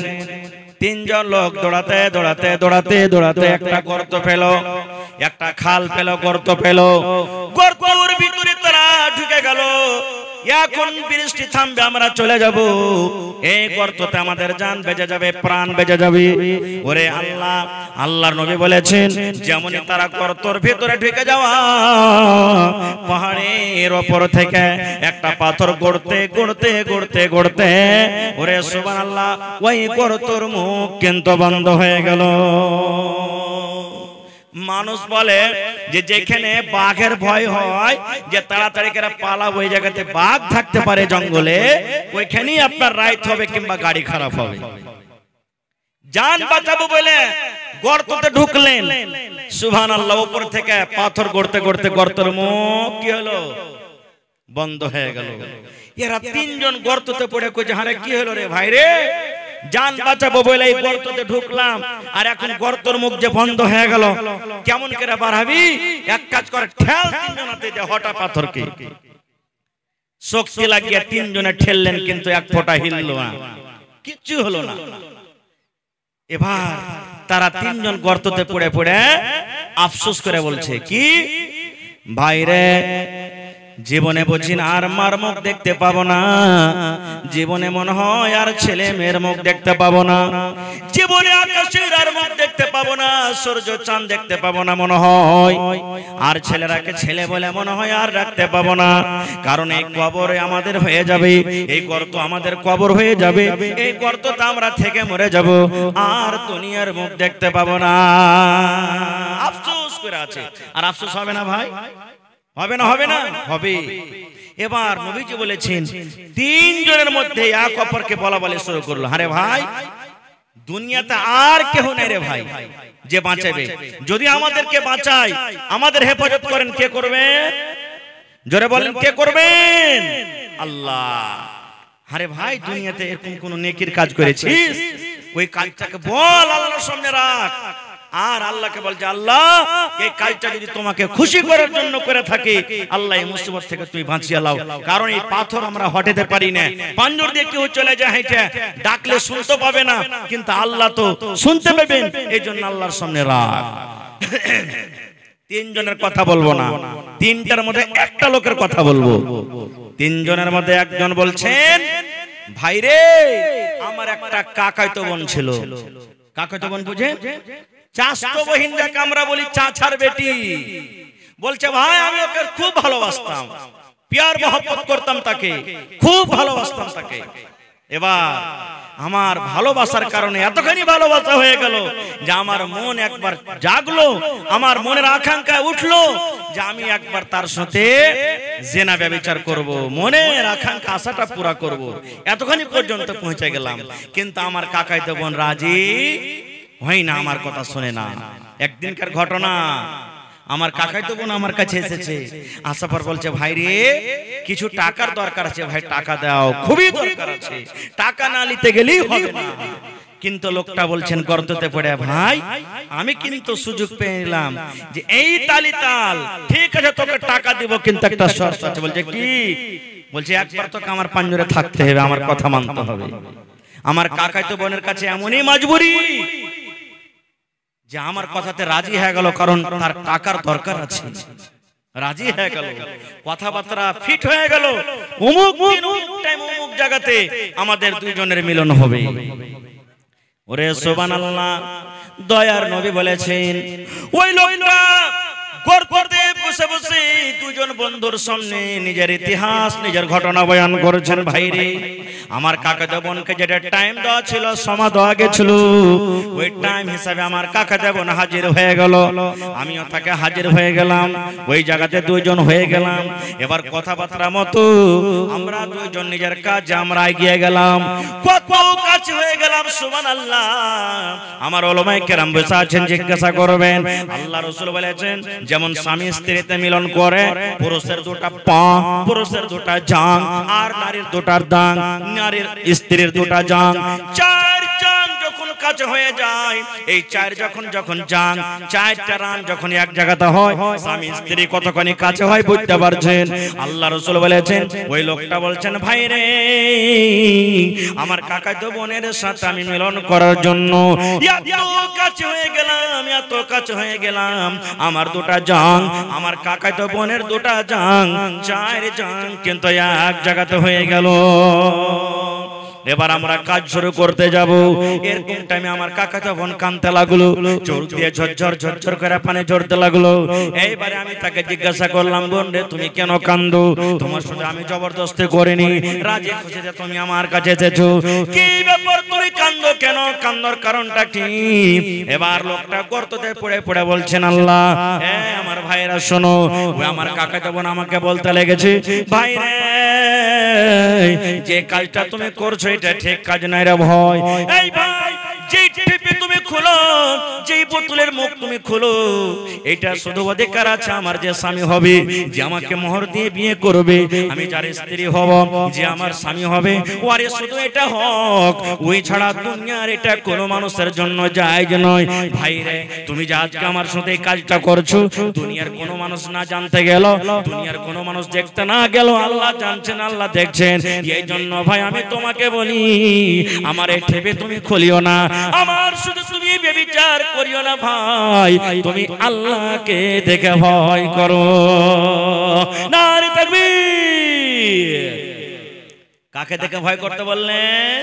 তিনজন লোক দৌড়াতে দৌড়াতে দৌড়াতে দৌড়াতে একটা গর্ত পেল, একটা খাল পেল, গর্ত পেল, গর্তের ভিতরে তারা ঢুকে গেল। এখন বৃষ্টি থামবে, আমরা চলে যাব, এই গর্ততে আমাদের জান বেঁচে যাবে, প্রাণ বেঁচে যাবে। ওরে আল্লাহ, আল্লাহর নবী বলেছেন, যেমনই তারা গর্তের ভিতরে ঢুকে যাওয়া, পাহাড়ের ওপর থেকে একটা পাথর গড়তে গড়তে গড়তে গড়তে, ওরে সুবহানাল্লাহ, ওই গর্তের মুখ কিন্তু বন্ধ হয়ে গেল। মানুষ বলে যে যেখানে বাঘের ভয় হয়, যে তাড়াতাড়ি করে পালাবো, ওই জায়গাতে বাঘ থাকতে পারে জঙ্গলে, ওইখানেই আপনার রাইট হবে কিংবা গাড়ি খারাপ হবে। জান বাঁচাবো বলে গর্ততে ঢুকলেন, সুবহানাল্লাহ, উপর থেকে পাথর গড়তে গড়তে গর্তের মুখ কি হলো, বন্ধ হয়ে গেল। এরা তিনজন গর্ততে পড়ে কইছে, আরে কি হলো রে ভাই রে, জান বাঁচাবো বলে এই গর্ততে ঢুকলাম, আর এখন গর্তের মুখ যে বন্ধ হয়ে গেল, কেমন করে বাড়াবি? এক কাজ করে, ঠেল তিনজনাতে দে হঠাৎ পাথরকে। শক্তি লাগিয়ে তিনজনে ঠেললেন, কিন্তু এক ফোঁটা হিলল না, কিচ্ছু হলো না। এবার তারা তিনজন গর্ততে পড়ে পড়ে আফসোস করে বলছে, কি ভাইরে, জীবনে বুঝি আর মার মুখ দেখতে পাবো না, জীবনে মনে হয় আর ছেলে মেয়ের মুখ দেখতে পাবো না, জীবনে আকাশের আর মুখ দেখতে পাবো না, সূর্য চাঁদ দেখতে পাবো না মনে হয়, আর ছেলেরাকে ছেলে বলে মনে হয় আর রাখতে পাবো না। কারণ এই কবরে আমাদের হয়ে যাবে, এই গর্ত আমাদের কবর হয়ে যাবে, এই গর্ততে আমরা থেকে মরে যাব, আর দুনিয়ার মুখ দেখতে পাবো না। আফসোস করে আছে। আর আফসোস হবে না ভাই? হবে না? হবে না? হবে। এবার নবীজি বলেছেন, তিনজনের মধ্যে এক অপরকে বলা বলে শুরু করলো, আরে ভাই, দুনিয়াতে আর কেউ নেই রে ভাই যে বাঁচাবে। যদি আমাদেরকে বাঁচায়, আমাদের হেফাজত করেন, কে করবে? জোরে বলেন, কে করবেন? আল্লাহ। আরে ভাই, দুনিয়াতে এরকম কোন নেকির কাজ করেছিস, ওই কাজটাকে বল, আল্লাহর সামনে রাখ, আর আল্লাহকে বলছে, আল্লাহ এই কাজটা যদি তোমাকে খুশি করার জন্য করে থাকে, আল্লাহ এই মুসিবত থেকে তুমি বাঁচিয়ে লাও। কারণ এই পাথর আমরা হটাতে পারি না, পাঞ্জর দিয়ে কেউ চলে যায় হেঁটে, ডাকলে শুনতে পাবে না, কিন্তু আল্লাহ তো শুনতে পাবেন, এই জন্য আল্লাহর সামনে রাখ। তিনজনের কথা বলবো না, তিনটার মধ্যে একটা লোকের কথা বলবো। তিনজনের মধ্যে একজন বলছেন, ভাইরে, আমার একটা কাকাতো বোন ছিল। কাকাতো বোন বুঝে? চাচতো বহিন, যাকে আমরা বলি চাচার বেটি। বলছে, ভাই আমি ওকে খুব ভালোবাসতাম, প্যার মহব্বত করতাম, তাকে খুব ভালোবাসতাম তাকে। এবার আমার ভালোবাসার কারণে এতখানি ভালোবাসা হয়ে গেল যে আমার মন একবার জাগলো, আমার মনের আকাঙ্ক্ষা উঠলো যে আমি একবার তার সাথে জিনা ব্যভিচার করব, মনের আকাঙ্ক্ষা আশাটা পুরা করব। এতখানি পর্যন্ত পৌঁছে গেলাম, কিন্তু আমার কাকাইতো বোন রাজি হয় না, আমার কথা শুনে না। একদিনকার ঘটনা, আমার কাকাইতো বোন আমার কাছে এসেছে, আসার পর বলছে, ভাই রে, কিছু টাকার দরকার আছে, ভাই টাকা দাও, খুবই দরকার আছে, টাকা না নিতে গেলেই হবে না। কিন্তু লোকটা বলছেন গর্ততে পড়ে, ভাই আমি কিন্তু সুযোগ পেয়ে নিলাম যে এই তালি তাল, ঠিক আছে তোকে টাকা দিব, কিন্তু একটা শর্ত আছে। বলছে, কি? বলছে, একবার তোকে আমার পাঞ্জরে থাকতে হবে, আমার কথা মানতে হবে। আমার কাকাইতো বোনের কাছে এমনই মজবুরি যে আমার কথাতে রাজি হয়ে গেল, কারণ তার টাকার দরকার আছে, রাজি হয়ে গেল, কথাবার্তা ফিট হয়ে গেল, অমুক দিন অমুক টাইম অমুক জায়গাতে আমাদের দুইজনের মিলন হবে। ওরে সুবহানাল্লাহ, দয়ার নবী বলেছেন, ওই লোকটা গর্তে বসে বসে দুজন বন্ধুর সামনে নিজের ইতিহাস, নিজের ঘটনা বয়ান করেছেন। ভাইরে, আমার কাকাতো বোনকে যেটা টাইম দেওয়া ছিল, সময় দেওয়া গেছিল, ওই টাইম হিসাবে আমার কাকাতো বোন হাজির হয়ে গেল, আমিও তাকে হাজির হয়ে গেলাম, ওই জায়গাতে দুইজন হয়ে গেলাম। এবার কথাবার্তা মতো আমরা দুইজন নিজের কাজে আমরা এগিয়ে গেলাম, কত কাছে হয়ে গেলাম। সুবহানাল্লাহ। আমার উলামায়ে কেরাম বসে আছেন, জিজ্ঞাসা করবেন, আল্লাহ রাসূল বলেছেন, যেমন স্বামী স্ত্রীতে মিলন করে, পুরুষের দুটা পা, পুরুষের দুটা জাং, আর নারীর দুটা দাং, নারীর স্ত্রীর দুটা জাং, চার জাং যখন কাছে হয়ে যায়, এই চার যখন জাং, চারটা রান যখন এক জায়গাতে হয়, স্বামী স্ত্রী কতখানি কাছে হয় বুঝতে পারছেন। আল্লাহ রাসূল বলেছেন, ওই লোকটা বলছেন, ভাই রে, আমার কাকাতো বোনের সাথে আমি মিলন করার জন্য এত কাছে হয়ে গেলাম, এত কাছে হয়ে গেলাম, আমার দুটা জাং, আমার কাকাতো বোনের দুটা জাং, চার জাং কিন্তু এক জায়গাতে হয়ে গেল। এবার আমরা কাজ শুরু করতে যাব। এরকম টাইমে আমার কাকাতো বোন কাঁদতে লাগলো, চোখ দিয়ে ঝরঝর ঝরঝর করে পানি ঝরতে লাগলো। এইবারে আমি তাকে জিজ্ঞাসা করলাম, বোন রে, তুমি কেন কান্দো? তোমার সাথে আমি জবরদস্তি করিনি, রাজি খুশিতে তুমি আমার কাছে এসেছো, কি ব্যাপার, তুমি কান্দো কেন? কান্দার কারণটা কি? এবার লোকটা গর্ততে পড়ে পড়ে বলছেন, আল্লাহ, আমার ভাইরা শোনো, ওই আমার কাকাতো বোন আমাকে বলতে লেগেছে, ভাই রে, যে কাজটা তুমি করছো এটা ঠিক কাজ নাই রে ভাই। এই ভাই, যে টিপে তুমি তুমি খুলো, যেই বোতলের মুখ তুমি খুলো, এটা শুধু অধিকার আছে আমার যে স্বামী হবে, যে আমাকে মোহর দিয়ে বিয়ে করবে, আমি যার স্ত্রী হব, যে আমার স্বামী হবে, ওরে শুধু এটা হক। ওই ছাড়া দুনিয়ার এটা কোনো মানুষের জন্য জায়েজ নয়। ভাই রে, তুমি যে আজকে আমার সাথে কাজটা করছো, দুনিয়ার কোনো মানুষ না জানতে গেল, দুনিয়ার কোনো মানুষ দেখতে না গেল, আল্লাহ জানছেন, আল্লাহ দেখছেন। এই জন্য ভাই আমি তোমাকে বলি, আমার এই ঠেপে তুমি খুলিও না, আমার শুধু তুমি ব্যভিচার করিও না ভাই, তুমি আল্লাহকে দেখে ভয় করো। নারে তাকবীর। কাকে দেখে ভয় করতে বললেন?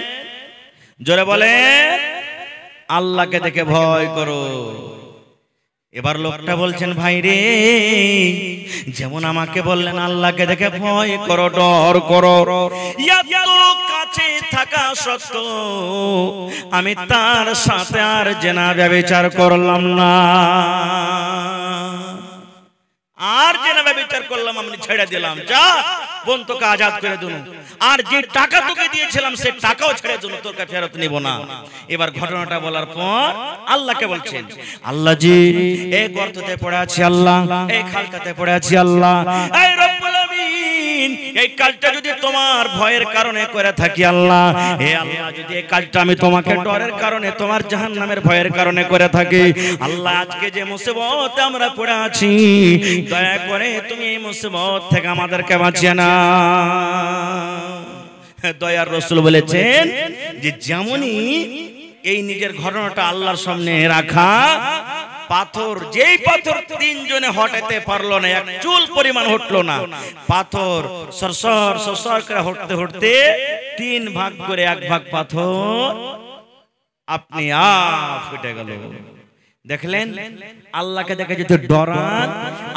জোরে বলেন, আল্লাহকে দেখে ভয় করো। এবার লোকটা বলছেন, ভাই রে, যেমন আমাকে বললেন আল্লাহকে দেখে ভয় করো, ডর করো, এত কাছে থাকা সত্ত্বেও আমি তার সাথে আর জেনা ব্যভিচার করলাম না, আর জেনা ব্যভিচার করলাম, আমি ছেড়ে দিলাম, যা বোন তোকে আজাদ করে দিন, আর যে টাকা তোকে দিয়েছিলাম সে টাকাও ছেড়ে দিন, তোকে ফেরত নিব না। এবার ঘটনাটা বলার পর আল্লাহকে বলছেন, আল্লাহ জি, এই গর্ততে পড়ে আছি আল্লাহ, এই খালটাতে পড়ে আছি আল্লাহ, এই রব্বুল আমিন, এই কাজটা যদি তোমার ভয়ের কারণে করে থাকি আল্লাহ, হে আল্লাহ, যদি এই কাজটা আমি তোমাকে ডরের কারণে, তোমার জাহান্নামের ভয়ের কারণে করে থাকি, আল্লাহ আজকে যে মুসিবতে আমরা পড়ে আছি, দয়া করে তুমি এই মুসিবত থেকে আমাদেরকে বাঁচিয়ে না। দয়ার রাসূল বলেছেন যে যেমনই এই নিজের ঘটনাটা আল্লাহর সামনে রাখা, পাথর, যেই পাথর তিনজনে হটাতে পারলো না, এক চুল পরিমাণ হটলো না, পাথর সরসর সরসর করে হটতে হটতে তিন ভাগ করে এক ভাগ পাথর আপনি ফুটে গেল। দেখলেন, আল্লাহকে দেখে যদি ডরান,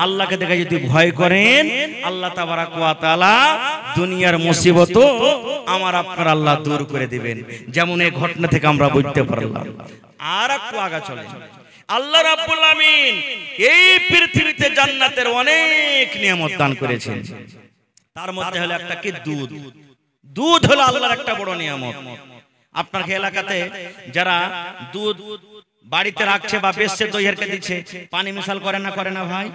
আল্লাহকে দেখে যদি ভয় করেন, আল্লাহ তাবারাক ওয়া তাআলা দুনিয়ার মুসিবত আমার আপনার আল্লাহ দূর করে দিবেন। যেমন এই ঘটনা থেকে আমরা বুঝতে পারলাম। আর একটু আগা চলে, আল্লাহ রাব্বুল আমিন এই পৃথিবীতে জান্নাতের অনেক নিয়ামত দান করেছেন, তার মধ্যে হলো একটা কি দুধ। দুধ হলো আল্লাহর একটা বড় নিয়ামত। আপনার এলাকাতে যারা দুধ বাড়িতে রাখছে বা বেচছে, দইয়েরকে দিচ্ছে, পানি মিশাল করে না ভাই?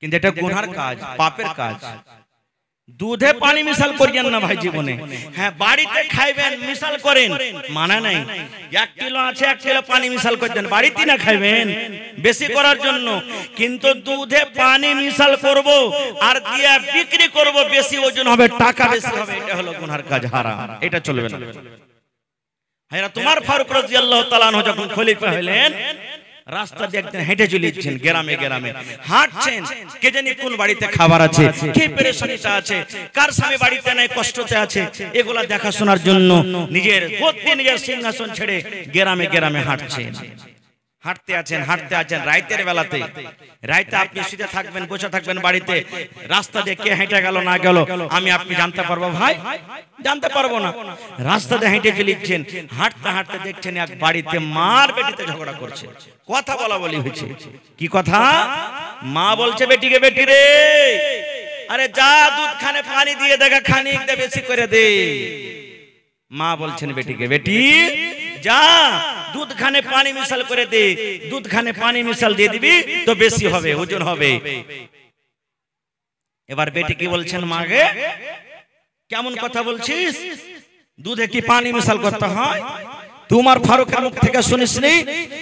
কিন্তু এটা গুনার কাজ, পাপের কাজ। দুধে পানি মিশাল করিয়েন না ভাই জীবনে। হ্যাঁ, বাড়িতে খাইবেন মিশাল করেন, মানা নাই। 1 কিলো আছে, 1 কিলো পানি মিশাল করে দেন, বাড়িতে না খাইবেন বেশি করার জন্য। কিন্তু দুধে পানি মিশাল করব আর দিয়া বিক্রি করব, বেশি ওজন হবে, টাকা বেশি হবে, এটা হলো গুনার কাজ, হারাম, এটা চলবে না। ভাইরা, তোমার ফারুক রাদিয়াল্লাহু তাআলা আনহু যখন খলিফা হলেন, রাস্তা দিয়ে একদিন হেঁটে চলেছেন, গ্রামে গ্রামে হাঁটছেন, কে জানি কোন বাড়িতে খাবার আছে, কে পেরেশানিতে আছে, কার স্বামী বাড়িতে নাই, কষ্টতে আছে, এগুলা দেখাশোনার জন্য নিজের গদ্দি, নিজের সিংহাসন ছেড়ে গ্রামে গ্রামে হাঁটছেন। হাঁটতে আছেন রাতের বেলাতে। রাতে আপনি শুয়ে থাকবেন, বসে থাকবেন বাড়িতে, রাস্তা দিয়ে কে হেঁটে গেল না গেল আমি আপনি জানতে পারবো ভাই? জানতে পারবো না। রাস্তা দিয়ে হেঁটে চলেছেন, হাঁটতে হাঁটতে দেখছেন এক বাড়িতে মার বেটিতে ঝগড়া করছে, কথা বলা বলি হয়েছে। কি কথা? মা বলছে বেটিকে, বেটি রে, আরে যা দুধ খানে পানি দিয়ে দেখা, খানিক দে, বেশি করে দে। মা বলছেন বেটিকে, বেটি যা দুধ খানে পানি মিশাল করে দে, দুধ খানে পানি মিশাল দিয়ে দিবি তো বেশি হবে, ওজন হবে। এবার বেটি কি বলছেন, মাগে কেমন কথা বলছিস, দুধে কি পানি মিশাল করতে হয়? তোমার ফারুকের মুখ থেকে শুনিসনি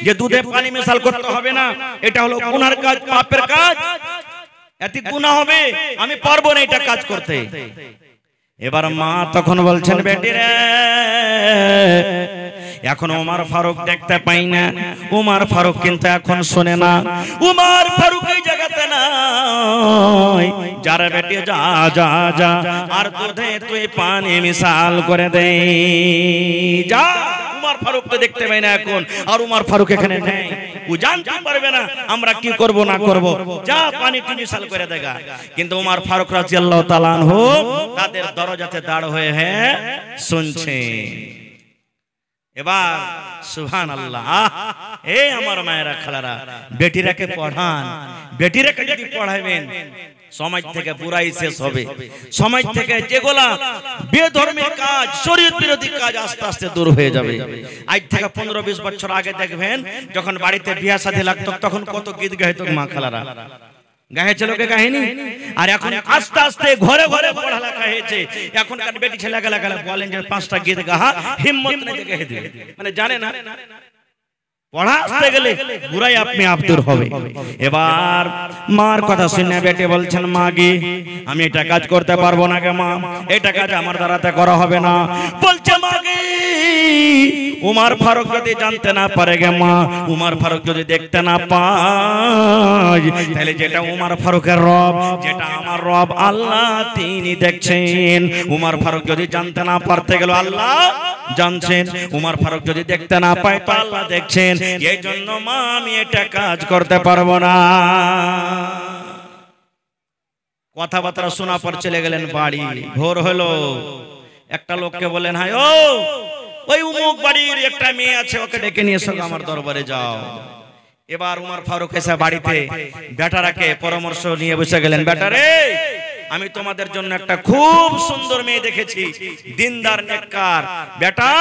যে দুধে পানি মিশাল করতে হবে না, এটা হলো গুনার কাজ, পাপের কাজ, এতে গুনাহ হবে, আমি পারবো না এটা কাজ করতে। এবার মা তখন বলছেন, বেটি রে, এখন ওমর ফারুক দেখতে পাই না, ওমর ফারুক কিন্তু এখন শোনে না, ওমর ফারুক এই জায়গাতে নাই, যারা বেটি যা যা যা আর দুধে তুই পানি মিশাল করে দে, যা। ওমর ফারুক তো দেখতে পাই না এখন, আর ওমর ফারুক এখানে নেই, ও জানতে পারবে না আমরা কি করব না করব, যা পানি মিশাল করে দেগা। কিন্তু ওমর ফারুক রাদিয়াল্লাহু তাআলা আনহু তাদের দরজাতে দাঁড় হয়ে শুনছে। এবার সুবহানাল্লাহ, এই আমার মায়েরা খালারা, বেটিরাকে পড়ান, বেটিরাকে যদি পড়াবেন সমাজ থেকে বুরাই শেষ হবে, সমাজ থেকে যেগুলা বেধর্মের কাজ, শরীয়ত বিরোধী কাজ আস্তে আস্তে দূর হয়ে যাবে। আজ থেকে 15-20 বছর আগে দেখবেন যখন বাড়িতে বিয়া শাদী লাগতো তখন কত গীত গাইতো মা খালারা, গাইছে লোকে কাহিনী। আর এখন আস্তে আস্তে ঘরে ঘরে পড়ালেখা হয়েছে, এখনকার বেটি ছেলে গেলা বলেন যে 5টা গীত গাহা হিম্মত নেই গাইতে দিবে, মানে জানে না পড়াতে গেলে বুড়াই আপনি আব্দুর হবে। এবার মার কথা শুনে বেটে বলছেন মা গে আমি এটা কাজ করতে পারবো না গে মা, এটা কাজ আমার দ্বারাতে করা হবে না। বলছে মা গে উমর ফারুক যদি জানতে না পারে গে মা, উমর ফারুক যদি দেখতে না পায় তাহলে যেটা উমর ফারুকের রব, যেটা আমার রব আল্লাহ তিনি দেখছেন। উমর ফারুক যদি জানতে না পারতে গেল আল্লাহ জানছেন, উমর ফারুক যদি দেখতে না পায় তো আল্লাহ দেখছেন। এই জন্য মা আমি এটা কাজ করতে পারবো না। কথাবার্তা শোনা পর চলে গেলেন বাড়ি। ভোর হলো, একটা লোককে বলেন হাই ও ওই উমুক বাড়ির একটা মেয়ে আছে, ওকে ডেকে নিয়ে এসো আমার দরবারে যাও। এবার উমর ফারুক এসে বাড়িতে বেটারাকে পরামর্শ নিয়ে বসে গেলেন, বেটারে আমি তোমাদের জন্য একটা খুব সুন্দর মেয়ে দেখেছি, দিনদার নেককার। বেটা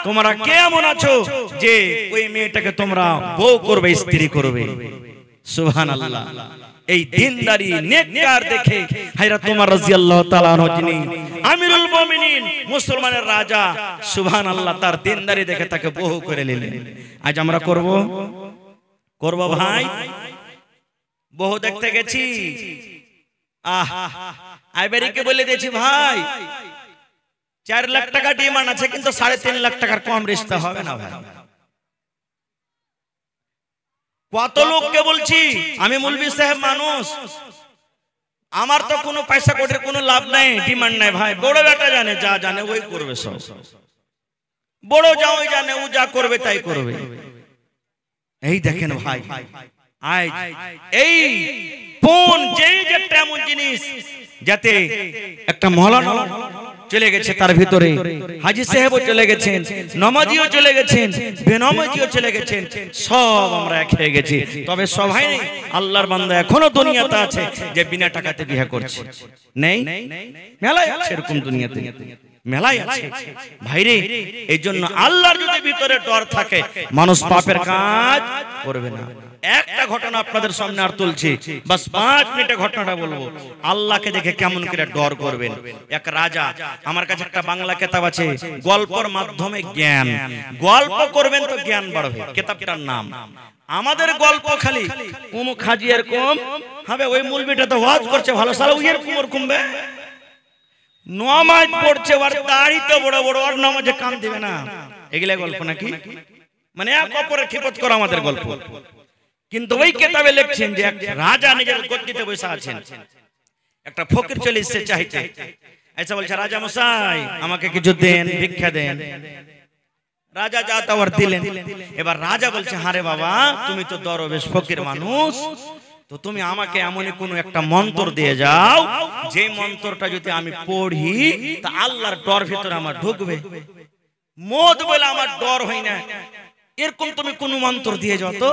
তোমরা কেমন আছো যে ওই মেয়েটাকে তোমরা বউ করবে, স্ত্রী করবে? সুবহানাল্লাহ। এই দিনদারি নেককার দেখে হযরত ওমর রাদিয়াল্লাহু তাআলা আনহু যিনি আমিরুল মুমিনিন মুসলমানের রাজা, সুবহানাল্লাহ, তার দিনদারি দেখে তাকে বউ করে নিলেন। আজ আমরা করব ভাই, বউ দেখতে গেছি, আইবারিকে বলে দিয়েছি ভাই 4 লাখ টাকা ডিমান্ড আছে, কিন্তু 3.5 লাখ টাকার কম রিশতা হবে না ভাই। কত লোককে বলছি আমি মৌলভী সাহেব মানুষ, আমার তো কোনো পয়সা কোটির কোনো লাভ নাই, ডিমান্ড নাই ভাই। বড় বেটা জানে, যা জানে ওই করবে, সব বড় যা ওই জানে, ও যা করবে তাই করবে। এই দেখেন ভাই আজ এই কোন যেই যেটা এমন জিনিস, যাতে একটা মওলানা চলে গেছে, তার ভিতরে হাজী সাহেবও চলে গেছেন, নামাজিও চলে গেছেন, বেনামাজিও চলে গেছেন, সব আমরা এক হয়ে গেছি। তবে সবাই আল্লাহর বান্দা এখনো দুনিয়াতে আছে যে বিনা টাকাতে বিয়ে করছে, নেই? মেলায় আছে এরকম, দুনিয়াতে মেলায় আছে ভাইরে। এই জন্য আল্লাহর যদি ভিতরে ডর থাকে মানুষ পাপের কাজ করবে না। একটা ঘটনা আপনাদের সামনে আর তুলছি, বাস 5 মিনিটে ঘটনাটা বলবো। আল্লাহকে দেখে কেমন করে ডর করবেন। এক রাজা, আমার কাছে একটা বাংলা কিতাব আছে, গল্পের মাধ্যমে জ্ঞান, গল্প করবেন তো জ্ঞান বাড়বে, কিতাবটার নাম। আমাদের গল্প খালি উমুক হাজি এরকম হবে, ওই মৌলবীটা তো ওয়াজ করছে ভালো, সালা ওই এরকম ওরকম বে নামাজ পড়ছে, ওর দাড়ি তো বড় বড়, ওর নামাজে কান দিবে না। এগুলা গল্প নাকি? মানে এক অপরের খিপত করা আমাদের গল্প। কিন্তু ওই কিতাবে লিখছেন যে এক রাজা নিজের গদ্দিতে বসে আছেন, একটা ফকির চলে এসেছে চাইতে। আচ্ছা বলছে, রাজা মশাই আমাকে কিছু দেন, ভিক্ষা দেন। রাজা যা তাওয়ার দিলেন। এবার রাজা বলছে, হারে বাবা তুমি তো দরবেশ ফকির মানুষ, তো তুমি আমাকে এমনই কোন একটা মন্ত্র দিয়ে যাও, যে মন্ত্রটা যদি আমি পড়ি তা আল্লাহর ডর ভিতরে আমার ঢুকবে, মদ বলে আমার ডর হয় না, এরকম তুমি কোন মন্ত্র দিয়ে যাও তো।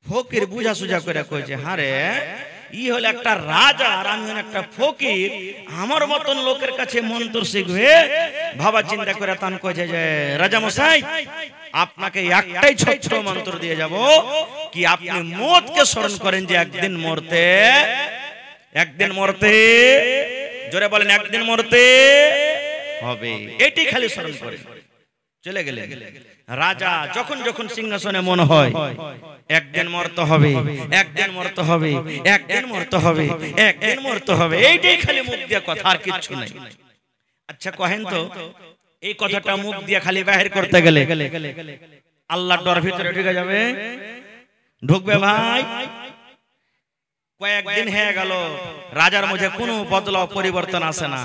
ফকির বুঝা সুঝা করে কইছে, হারে ই হলো একটা রাজা আর আমি হলো একটা ফকির, আমার মতন লোকের কাছে মন্ত্র শিখবে? ভাবা চিন্তা করে তান কইছে যে, রাজা মশাই আপনাকে একটাই ছোট্ট মন্ত্র দিয়ে যাব, কি আপনি মওতকে স্মরণ করেন যে একদিন মরতে, জোরে বলেন একদিন মরতে হবে, এটাই খালি স্মরণ করেন। চলে গেলেন। রাজা যখন যখন সিংহাসনে মনে হয় একদিন মরতে হবে, একদিন মরতে হবে, একদিন মরতে হবে, একদিন মরতে হবে, এইটাই খালি মুখ দিয়ে কথা, আর কিচ্ছু নাই। আচ্ছা কহেন তো, এই কথাটা মুখ দিয়ে খালি বাহির করতে গেলে আল্লাহর ডর ভিতরে ঢুকে যাবে? ঢুকবে ভাই? কয়েকদিন হয়ে গেল, রাজার মধ্যে কোনো বদলাও পরিবর্তন আসে না।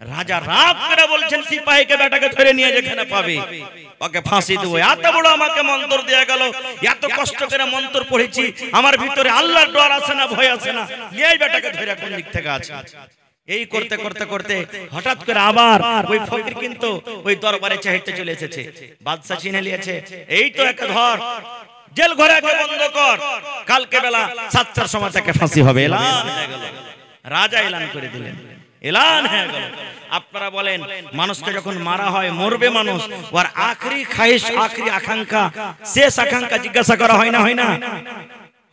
রাজা রাগ করে বলছেন সিপাহীকে, বেটাকে ধরে নিয়ে যেখানে পাবে ওকে ফাঁসি দেবো। এত বড় আমাকে মন্ত্র দেয়া গেল, এত কষ্ট করে মন্ত্র পড়েছি, আমার ভিতরে আল্লাহর ডর আছে না, ভয় আছে না, এই বেটাকে ধরে কোন দিক থেকে আছে। এই করতে করতে করতে হঠাৎ করে আবার ওই ফকির কিন্তু ওই দরবারে চাইতে চলে এসেছে। বাদশা চিনে নিয়েছে, এই তো একটা ধর জেল ঘরে বন্ধ কর, কালকে বেলা 7টার সময় তাকে ফাঁসি হবে। এলান হয়ে গেল, রাজা এলান করে দিলেন, এলান হয়ে গেল। আপনারা বলেন মানুষকে যখন মারা হয়, মরবে মানুষ, ওর আখরি খায়েশ, আখরি আকাঙ্ক্ষা, শেষ আকাঙ্ক্ষা জিজ্ঞাসা করা হয় না, হয় না?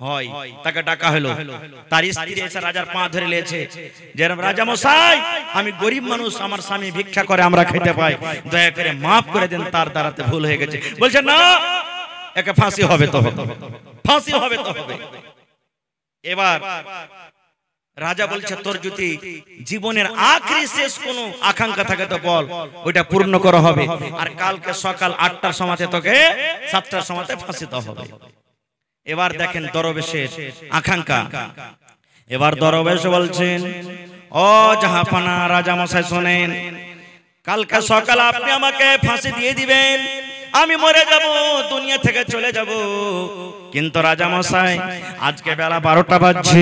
হয়। তাকে ডাকা হলো, তার স্ত্রী এসে রাজার পা ধরে লেছে, যে রাজা মশাই, আমি গরিব মানুষ, আমার স্বামী ভিক্ষা করে, আমরা খেতে পাই, দয়া করে মাফ করে দেন, তার দ্বারাতে ভুল হয়ে গেছে। বলছে না, একে ফাঁসি হবে তো হবে, ফাঁসি হবে তো হবে। এবার রাজা বলছে, তোর যদি জীবনের আখরি শেষ কোনো আকাঙ্ক্ষা থাকে তো বল, ওইটা পূর্ণ করা হবে, আর কালকে সকাল 8টার সময়তে তোকে 7টার সময়তে ফাঁসি দেওয়া হবে। এবার দেখেন দরবেশের আকাঙ্ক্ষা। এবার দরবেশ বলছেন, ও জাহাপানা রাজা মশাই শোনেন, কালকে সকালে আপনি আমাকে ফাঁসি দিয়ে দিবেন, আমি মরে যাব, দুনিয়া থেকে চলে যাব। কিন্তু রাজা মশাই, আজকে বেলা 12টা বাজছে,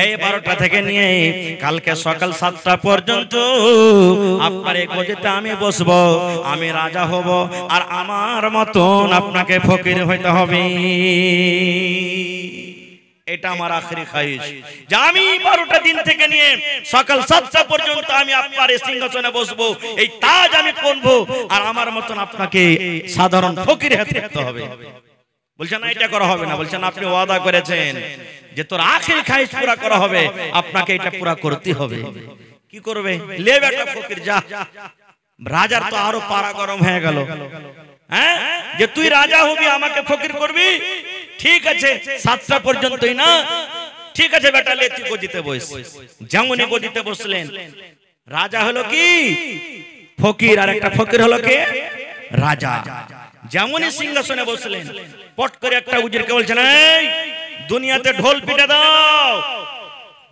এই 12টা থেকে নিয়ে কালকে সকাল 7টা পর্যন্ত আপনার এই গদিতে আমি বসবো, আমি রাজা হব, আর আমার মতন আপনাকে ফকির হইতে হবে। এটা আমার আখরি খায়েশ, যে আমি 12টা দিন থেকে নিয়ে সকাল 7টা পর্যন্ত আমি আপনার এই সিংহাসনে বসবো, এই তাজ আমি পরবো, আর আমার মতন আপনাকে সাধারণ ফকির হতে হবে। বলছেন না, এটা করা হবে না। বলছেন আপনি ওয়াদা করেছেন যে তোর আখরি খায়েশ পুরা করা হবে, আপনাকে এটা পুরা করতে হবে। কি করবে? লে বেটা ফকির যা। রাজার তো আরো পারা গরম হয়ে গেল, হ্যাঁ, যে তুই রাজা হবি, আমাকে ফকির করবি, ঠিক আছে 7টা পর্যন্তই না, ঠিক আছে বেটা, লে তুই গদিতে বস। যেমনই গদিতে বসলেন, রাজা হলো কি ফকির, আর একটা ফকির হলো কে রাজা। যেমনই সিংহাসনে বসলেন, পট করে একটা উজিরকে বলছেন, এই দুনিয়াতে ঢোল পিটে দাও,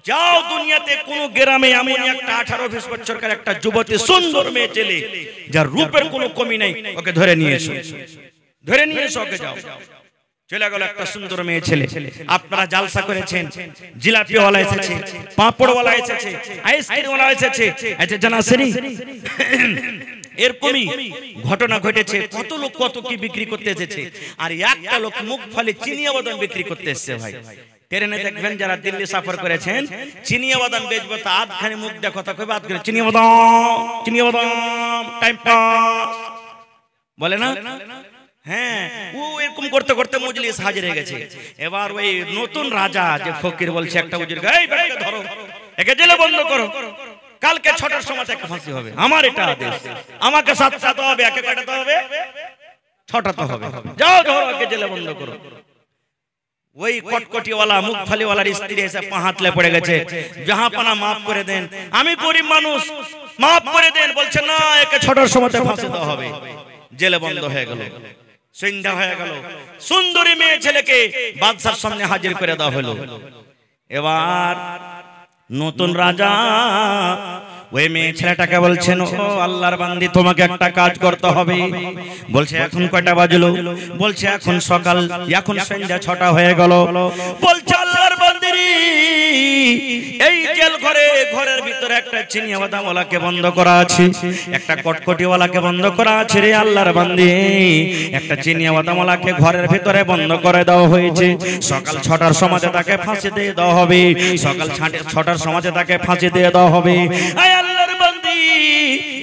যাও দুনিয়াতে কোন গ্রামে এমন একটা 18-20 বছরকার একটা যুবতী সুন্দর মেয়ে ছেলে, যার রূপের কোনো কমি নেই, ওকে ধরে নিয়ে এসো, ধরে নিয়ে এসো, ওকে যাও। চলে গেল একটা সুন্দর মেয়ে ছেলে। আপনারা জালসা করেছেন, জিলাপিওয়ালা এসেছে, পাঁপড়ওয়ালা এসেছে, আইসক্রিমওয়ালা এসেছে, আচ্ছা জানাসেনি এরকমই ঘটনা ঘটেছে। কত লোক কত কি বিক্রি করতে এসেছে, আর একটা লোক মুখ ফালি চিনিয়া বাদাম বিক্রি করতে এসেছে। ভাই ট্রেনে দেখবেন যারা দিল্লি সফর করেছেন, চিনিয়া বাদাম বেচবো তো আধখানি মুখ দেখো, তা কইবা আধখানি চিনিয়া বাদাম টাইম পাস বলে না, হ্যাঁ, ও এরকম করতে করতে মজলিস হাজির হয়ে গেছে। এবার ওই নতুন রাজা যে ফকির বলছে একটা উজির, এই বেটাকে ধরো, একে জেলে বন্ধ করো, কালকে 6টার সময় তাকে ফাঁসি হবে, আমার এটা আদেশ, আমাকে 7টা তো হবে, একে কাটাতে হবে, 6টা তো হবে, যাও ধরো, একে জেলে বন্ধ করো। ওই কটকটিওয়ালা মুখ ফালিওয়ালার স্ত্রী এসে পা হাতলে পড়ে গেছে, জাহাপানা মাফ করে দেন, আমি গরিব মানুষ, মাফ করে দেন। বলছে না, একে 6টার সময় ফাঁসি দেওয়া হবে। জেলে বন্ধ হয়ে গেল, সন্ধ্যা হয়ে গেল, সুন্দরী মেয়ে ছেলেকে বাদশার সামনে হাজির করে দেওয়া হলো। এবার নতুন রাজা ওই মেয়ে ছেলেটাকে বলছেন, ও আল্লাহর বান্দি, তোমাকে একটা কাজ করতে হবে। বলছে এখন কয়টা বাজলো? বলছে এখন সকাল, এখন সন্ধ্যা 6টা হয়ে গেল। বলছে আল্লাহর বান্দি, এই জেল ঘরে, ঘরের ভিতরে একটা চিনিয়া বাদামওয়ালাকে বন্ধ করা আছে, একটা কটকটিওয়ালাকে বন্ধ করা আছে রে আল্লাহর বান্দি, একটা চিনিয়া বাদামওয়ালাকে ঘরের ভিতরে বন্ধ করে দেওয়া হয়েছে। সকাল 6টার সময় তাকে ফাঁসি দিয়ে দেওয়া হবে, সকাল 6টার সময় তাকে ফাঁসি দিয়ে দেওয়া হবে। আল্লাহর বান্দি,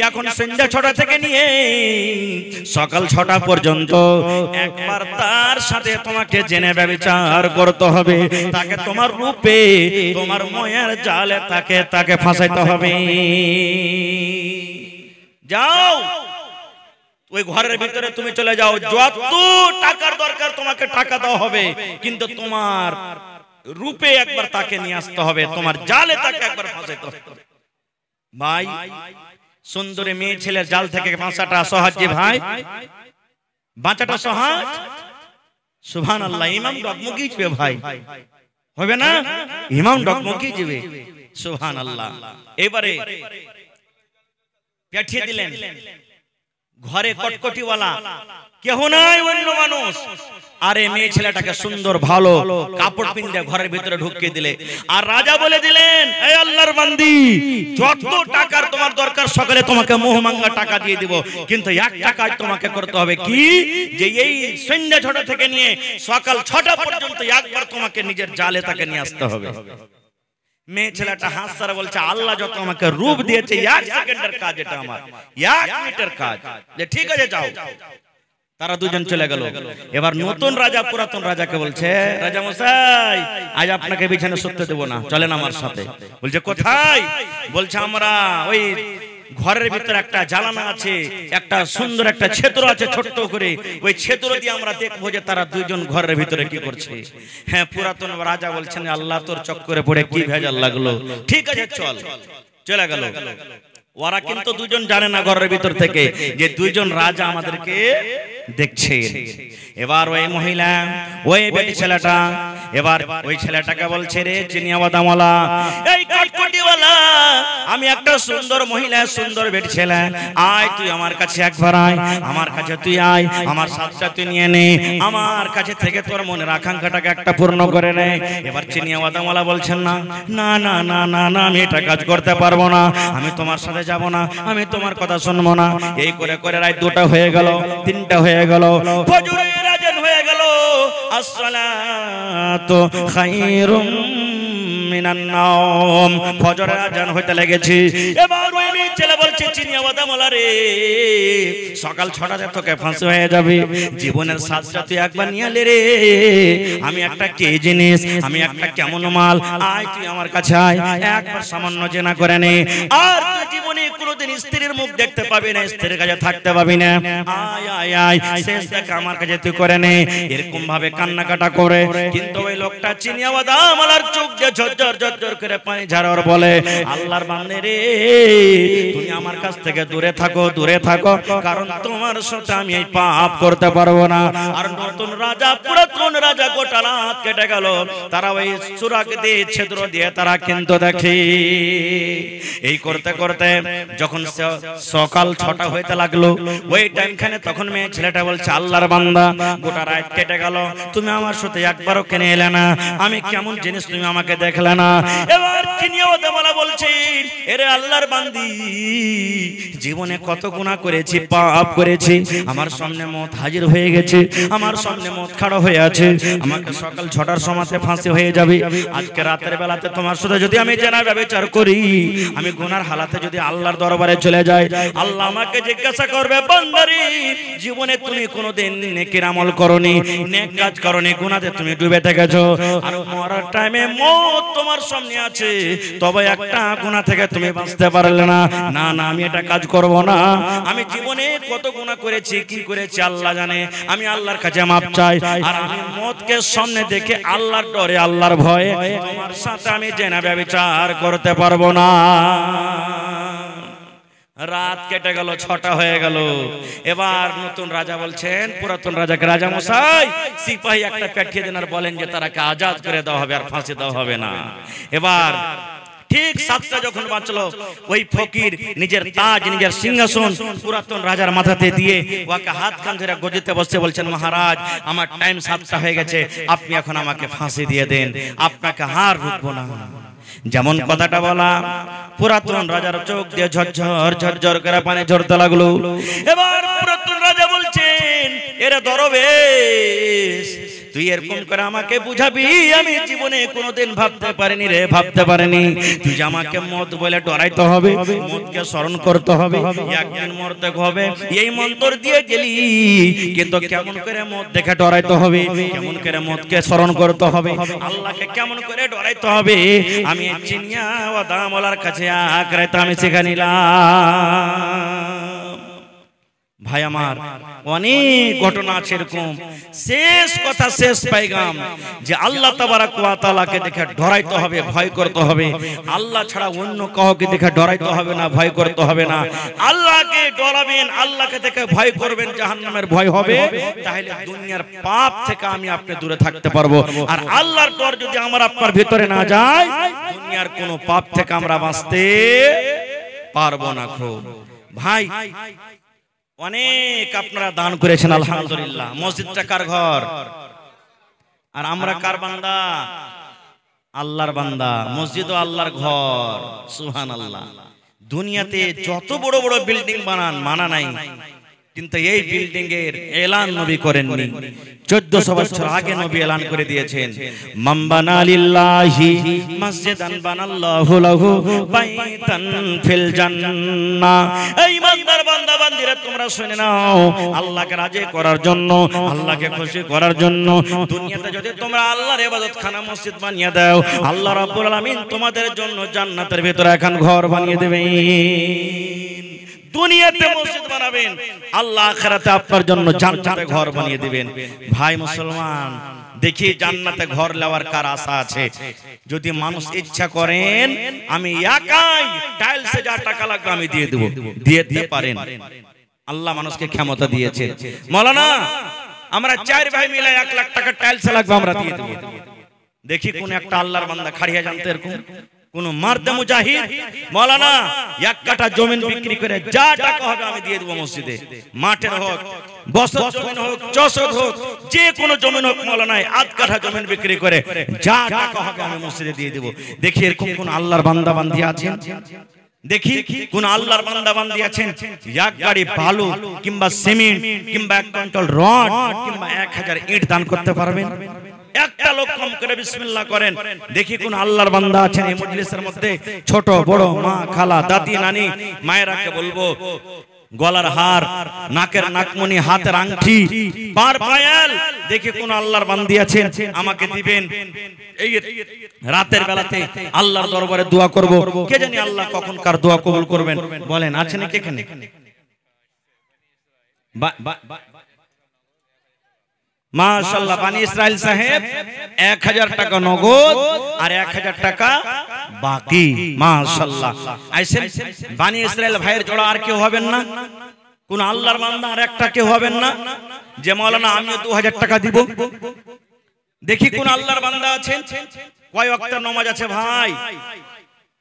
এখন সন্ধ্যা 6টা থেকে নিয়ে সকাল 6টা পর্যন্ত একবার তার সাথে তোমাকে জেনে ব্যভিচার করতে হবে, তাকে তোমার রূপে, তোমার মায়ার জালে তাকে ফাঁসাইতে হবে। যাও ওই ঘরের ভিতরে তুমি চলে যাও, যত টাকার দরকার তোমাকে টাকা দেওয়া হবে, কিন্তু তোমার রূপে একবার তাকে নিয়ে আসতে হবে, তোমার জালে তাকে একবার ফাঁসাইতে হবে। ভাই সুন্দরী মেয়ে ছেলের জাল থেকে বাঁচাটা সহজ যে ভাই, বাঁচাটা সহজ। সুবহানাল্লাহ, ইমাম ডগমগি যাবে ভাই, হবে না? ইমাম ডগমগি যাবে, সুবহানাল্লাহ। এবারে পাঠিয়ে দিলেন ঘরে কটকটিওয়ালা কেহ নাই, অন্য মানুষ। আরে মেয়ে ছেলেটাকে সুন্দর ভালো কাপড় পিন্দে ঘরের ভিতরে ঢুকিয়ে দিলে, আর রাজা বলে দিলেন, এই আল্লাহর বান্দি, যত টাকার তোমার দরকার সকালে তোমাকে মোহমাঙ্গা টাকা দিয়ে দিব, কিন্তু একটা কাজ তোমাকে করতে হবে, কি যে এই সন্ধ্যা 6টা থেকে নিয়ে সকাল 6টা পর্যন্ত একবার তোমাকে নিজের জালে তাকে নিয়ে আসতে হবে। মেয়ে ছেলেটা হাসছে বলছে, আল্লাহ যত আমাকে রূপ দিয়েছে, 1 সেকেন্ডের কাজ এটা, আমার 1 মিনিটের কাজ, যে ঠিক আছে যাও। তারা দুজন চলে গেল। এবার নতুন রাজা পুরাতন রাজাকে বলছে, রাজা মশাই, আজ আপনাকে বিছানা শুতে দেব না, চলেন আমার সাথে। বলছে কোথায়? বলছে আমরা ওই ঘরের ভিতরে একটা জানালা আছে, একটা সুন্দর একটা ছেত্র আছে ছোট্ট করে, ওই ছেত্র দিয়ে আমরা দেখবো যে তারা দুইজন ঘরের ভিতরে কি করছে। হ্যাঁ, পুরাতন রাজা বলছেন, আল্লাহ তোর চক্করে পড়ে কি ভেজাল লাগলো, ঠিক আছে চল। চলে গেল। ওরা কিন্তু দুজন জানে না ঘরের ভিতর থেকে যে দুইজন রাজা আমাদেরকে দেখছে। এবার ওই মহিলা, ওই বেটি ছেলেটা, এবার ওই ছেলেটাকে বলছে, রে চিনিয়া বাদামওয়ালা, এই কটকটিওয়ালা, আমি একটা সুন্দর মহিলা, সুন্দর বেটি ছেলে, আয় তুই আমার কাছে একবার আয়, আমার কাছে তুই আয়, আমার সাথটা তুই নিয়ে নে, আমার কাছে থেকে তোর মনের আকাঙ্ক্ষাটাকে একটা পূর্ণ করে নে। এবার চিনিয়া বাদামওয়ালা বলছেন, না না না না না না, আমি এটা কাজ করতে পারবো না, আমি তোমার সাথে যাব না, আমি তোমার কথা শুনবো না। এই করে করে রাত 2টা হয়ে গেল, 3টা হয়ে গেল, ফজরের আযান হয়ে গেল, আসসালাতু খায়রুম মিনান নাওম, ফজরের আযান হইতে লেগেছে। এবার ওই মেয়ে ছেলে বলছে, চিনিয়া বাদামওয়ালা রে, সকাল 6টাতে তোকে ফাঁসি হয়ে যাবে, জীবনের সাজটা তুই একবার নিয়ে এলে রে, আমি একটা কে জিনিস, আমি একটা কেমন মাল, আয় তুই আমার কাছে আয়, একবার সামান্য জেনা করে নে, আর তুই জীবনে কোনোদিন স্ত্রীর মুখ দেখতে পাবি না, স্ত্রীর কাছে থাকতে পাবি না, আয় আয় আয়, শেষ দেখা আমার কাছে তুই করে নে। এরকম ভাবে কান্নাকাটা করে, কিন্তু ওই লোকটা চিনিয়া বাদামওয়ালার চোখ দিয়ে ঝরঝর ঝরঝর করে পানি ঝরার বলে, আল্লাহর বান্দা রে, তুমি আমার কাছ থেকে দূরে থাকো, দূরে থাকো, কারণ তোমার সাথে আমি এই পাপ করতে পারবো না। আর নতুন রাজা, পুরাতন রাজা গোটা রাত কেটে গেল, তারা ওই সুরাগ দিয়ে, ছিদ্র দিয়ে তারা কিন্তু দেখে। এই করতে করতে যখন সকাল 6টা হইতে লাগলো, ওই টাইমখানে তখন মেয়ে ছেলেটা বলছে, আল্লাহর বান্দা, গোটা রাত কেটে গেল, তুমি আমার সাথে একবারও কেনে এলে না, আমি কেমন জিনিস তুমি আমাকে দেখলে না। এবার চিনিয়া বাদামওয়ালা বলছে, এরে আল্লাহর বান্দি, জীবনে কত গুনাহ করেছি, পাপ করেছি, আমার সামনে মত হাজির হয়ে গেছে, আমার সামনে মত খাড়া হয়ে আছে, আমাকে সকাল 6টার সময়তে ফাঁসি হয়ে যাবে, আজকে রাতের বেলাতে তোমার সাথে যদি আমি জেনা ব্যভিচার করি, আমি গুনার হালাতে যদি আল্লাহর দরবারে চলে যাই, আল্লাহ আমাকে জিজ্ঞাসা করবে, বান্দারে, জীবনে তুমি কোনোদিন নেকির আমল করনি, নেক কাজ করনি, গুনাতে তুমি ডুবে থেকেছো, আর মরার টাইমে মত তোমার সামনে আছে, তবে একটা গুনাহ থেকে তুমি বাঁচতে পারলে না। না না, আমি এটা কাজ করব না, আমি জীবনে কত গুনাহ করেছি, কি করেছি আল্লাহ জানে, আমি আল্লাহর কাছে মাপ চাই, আর আমি মতকে সামনে দেখে আল্লাহর ডরে, আল্লাহর ভয়ে তোমার সাথে আমি জেনা ব্যভিচার করতে পারবো না। রাত কেটে গেল, 6টা হয়ে গেল। এবার নতুন রাজা বলছেন পুরাতন রাজাকে, রাজা মশাই, সিপাহী একটা পাঠিয়ে দেন আর বলেন যে তারাকে আজাদ করে দেওয়া হবে, আর ফাঁসি দেওয়া হবে না। এবার ঠিক 7টা যখন বাঁচলো, ওই ফকির নিজের তাজ, নিজের সিংহাসন পুরাতন রাজার মাথাতে দিয়ে ওকে হাত কান ধরে গদিতে বসে বলছেন, মহারাজ, আমার টাইম 7টা হয়ে গেছে, আপনি এখন আমাকে ফাঁসি দিয়ে দেন, আপনাকে হার রুখবো না। যেমন কথাটা বলা, পুরাতন রাজার চোখ দিয়ে ঝরঝর ঝরঝর করে পানি ঝরতে লাগলো। এবার পুরাতন রাজা বলছেন, এরে দরবেশ, তুই এরকম করে আমাকে বুঝাবি, আমি জীবনে কোনোদিন ভাবতে পারিনি রে, ভাবতে পারিনি, তুই যে আমাকে মত বলে ডরাইতে হবে, মতকে স্মরণ করতে হবে, একদিন মরতে হবে, এই মন্ত্র দিয়ে গেলি, কিন্তু কেমন করে মত দেখে ডরাইতে হবে, কেমন করে মতকে স্মরণ করতে হবে, আল্লাহকে কেমন করে ডরাইতে হবে, আমি চিনিয়া বাদামওয়ালার কাছে আঁকড়াইতে আমি শিখে নিলাম। ভাই আমার, অনেক ঘটনা আছে এরকম। শেষ কথা, শেষ পাইগাম, যে আল্লাহ তাবারাক ওয়া তাআলাকে দেখে ডরাইতে হবে, ভয় করতে হবে, আল্লাহ ছাড়া অন্য কাউকে দেখে ডরাইতে হবে না, ভয় করতে হবে না। আল্লাহকে ডরাবেন, আল্লাহকে দেখে ভয় করবেন, জাহান্নামের ভয় হবে, তাহলে দুনিয়ার পাপ থেকে আমি আপনি দূরে থাকতে পারবো। আর আল্লাহর ডর যদি আমার আপনার ভিতরে না যায়, দুনিয়ার কোনো পাপ থেকে আমরা বাঁচতে পারবো না। ভাই, অনেক আপনারা দান করেছেন আলহামদুলিল্লাহ। মসজিদটা কার ঘর? আর আমরা কার বান্দা? আল্লাহর বান্দা। মসজিদও আল্লাহর ঘর। সুবহানাল্লাহ। দুনিয়াতে যত বড় বড় বিল্ডিং বানান, মানা নাই, কিন্তু এই বিল্ডিং এর এলান নবী করেননি। 1400 বছর আগে নবী এলান করে দিয়েছেন, মান বানা লিল্লাহি মসজিদান বানাল্লাহু লাহু বাইতান ফিল জান্নাহ। এই ইমানদার বান্দা বান্দীরা তোমরা শুনে নাও, আল্লাহকে রাজি করার জন্য, আল্লাহকে খুশি করার জন্য দুনিয়াতে যদি তোমরা আল্লাহর ইবাদতখানা মসজিদ বানিয়ে দাও, আল্লাহ রাব্বুল আলামিন তোমাদের জন্য জান্নাতের ভিতরে এখন ঘর বানিয়ে দেবেন। দুনিয়াতে মসজিদ বানাবেন, আল্লাহ আখিরাতে আপনার জন্য জান্নাতে ঘর বানিয়ে দিবেন। ভাই মুসলমান, দেখি জান্নাতে ঘর নেওয়ার কার আশা আছে? যদি মানুষ ইচ্ছা করেন আমি একাই টাইলসে যা টাকা লাগবে আমি দিয়ে দেব, দিয়ে দিতে পারেন। আল্লাহ মানুষকে ক্ষমতা দিয়েছে। মাওলানা আমরা 4 ভাই মিলে 1 লাখ টাকা টাইলসে লাগবে আমরা দিয়ে দেব। দেখি কোন একটা আল্লাহর বান্দা খাড়িয়া জানতে এরকম কোন মারদে মুজাহিদ, মাওলানা 1 কাঠা জমি বিক্রি করে যা টাকা হবে আমি দিয়ে দেব মসজিদে, মাঠের হোক, বছর জমি হোক, চষক হোক, যে কোনো জমি হোক, মাওলানা 1 কাঠা জমি বিক্রি করে যা টাকা হবে আমি মসজিদে দিয়ে দেব। দেখি এরকম কোন আল্লাহর বান্দা বান্দি আছেন? দেখি কোন আল্লাহর বান্দা বান্দি আছেন 1 গাড়ি বালু কিংবা সিমেন্ট কিংবা 1 কুইন্টাল রড কিংবা 1000 ইট দান করতে পারবেন? একটা লোক কম করে বিসমিল্লাহ করেন। দেখি কোন আল্লাহর বান্দা আছেন এই মজলিসের মধ্যে, ছোট বড়, মা, খালা, দাদি, নানি, মায়েরাকে বলবো গলার হার, নাকের নাকমণি, হাতের আংটি, পার পায়াল, দেখি কোন আল্লাহর বান্দি আছেন আমাকে দিবেন। এই রাতের বেলাতে আল্লাহর দরবারে দোয়া করব, কে জানি আল্লাহ কখন কার দোয়া কবুল করবেন। বলেন আছে নাকি এখানে? মাশাআল্লাহ, বানি ইসরাইল সাহেব 1000 টাকা নগদ আর 1000 টাকা বাকি। মাশাআল্লাহ, আইছেন বানি ইসরাইল ভাইয়ের জোড়া আর কেউ হবেন না? কোন আল্লাহর বান্দা আর একটা কেউ হবেন না যে মাওলানা আমি 2000 টাকা দিব? দেখি কোন আল্লাহর বান্দা আছেন? কয় ওয়াক্ত নামাজ আছে ভাই?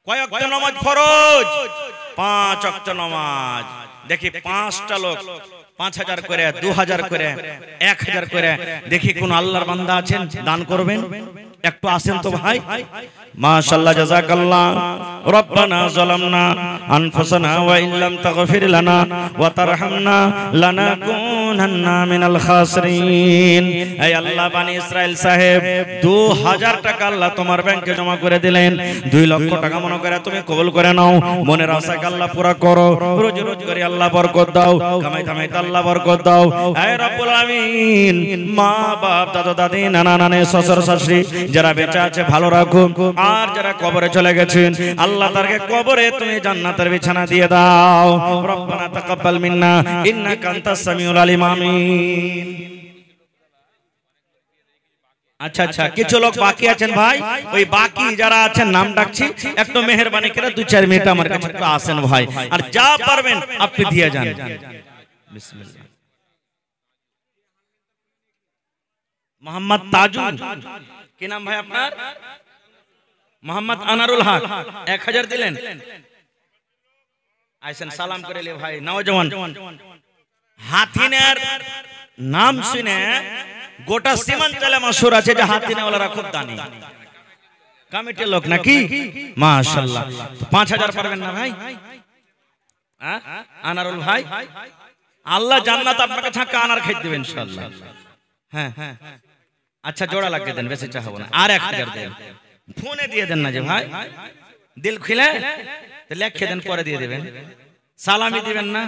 কয় ওয়াক্ত নামাজ ফরজ? 5 ওয়াক্ত নামাজ। দেখি 5টা লোক 5000 করে, 2000 করে, 1000 করে, দেখি কোন আল্লাহর বান্দা আছেন দান করবেন? একটু আসেন তো ভাই। মাশাআল্লাহ, জাযাকাল্লাহ। রব্বানা যালামনা আনফুসানা ওয়া ইল্লাম তাগফির লানা ওয়া তারহামনা লানাকুনান্না মিনাল খাসিরিন। এই আল্লাহ, বানি ইসরাইল সাহেব 2000 টাকা আল্লাহ তোমার ব্যাংকে জমা করে দিলেন। 2 লক্ষ টাকা মনে করে তুমি কবুল করে নাও। মনের আশাকে আল্লাহ পুরা করো, রোজি রোজ করে আল্লাহ বরকত দাও, কামাই কামাই আল্লাহ বরকত দাও। হে রব্বুল আমিন, মা বাপ, দাদা দাদি, নানা নানি, শ্বশুর শাশুড়ি যারা বেঁচে আছে ভালো রাখো, আর যারা কবরে চলে গেছেন আল্লাহ তাদেরকে কবরে তুমি জান্নাতের বিছানা দিয়ে দাও। রব্বানা তাকাব্বাল মিন্না ইন্নাকা আনতাস সামিউল আলিম। আমিন। আচ্ছা আচ্ছা, কিছু লোক বাকি আছেন ভাই, ওই বাকি যারা আছেন নাম ডাকছি, একটু মেহেরবানি করে 2-4 মিনিট আমার কাছে একটু আসেন ভাই, আর যা পারবেন আপনি দিয়ে যান। বিসমিল্লাহ। মোহাম্মদ তাজুল, কি নাম ভাই আপনার? মোহাম্মদ আনারুল হক, 1000 দিলেন। আইসেন সালাম করে লে ভাই। নওজওয়ান হাতিনের নাম শুনে গোটা সীমাঞ্চলে মশহুর আছে যে হাতিনেওয়ালারা খুব দানি কমিটির লোক নাকি? মাশাআল্লাহ। 5000 পারবেন না ভাই? আনারুল ভাই, আল্লাহ জান্নাত আপনাকে ছাকা আনার খেতে দেবেন ইনশাআল্লাহ। হ্যাঁ, আচ্ছা জোড়া লাগিয়ে দেন, বেশি চাহাবো না। আর 1000 দেন, ফোনে দিয়ে দেন না যে ভাই, দিল খুলে লেখে দেন, পরে দিয়ে দেবেন। সালামি দিবেন না?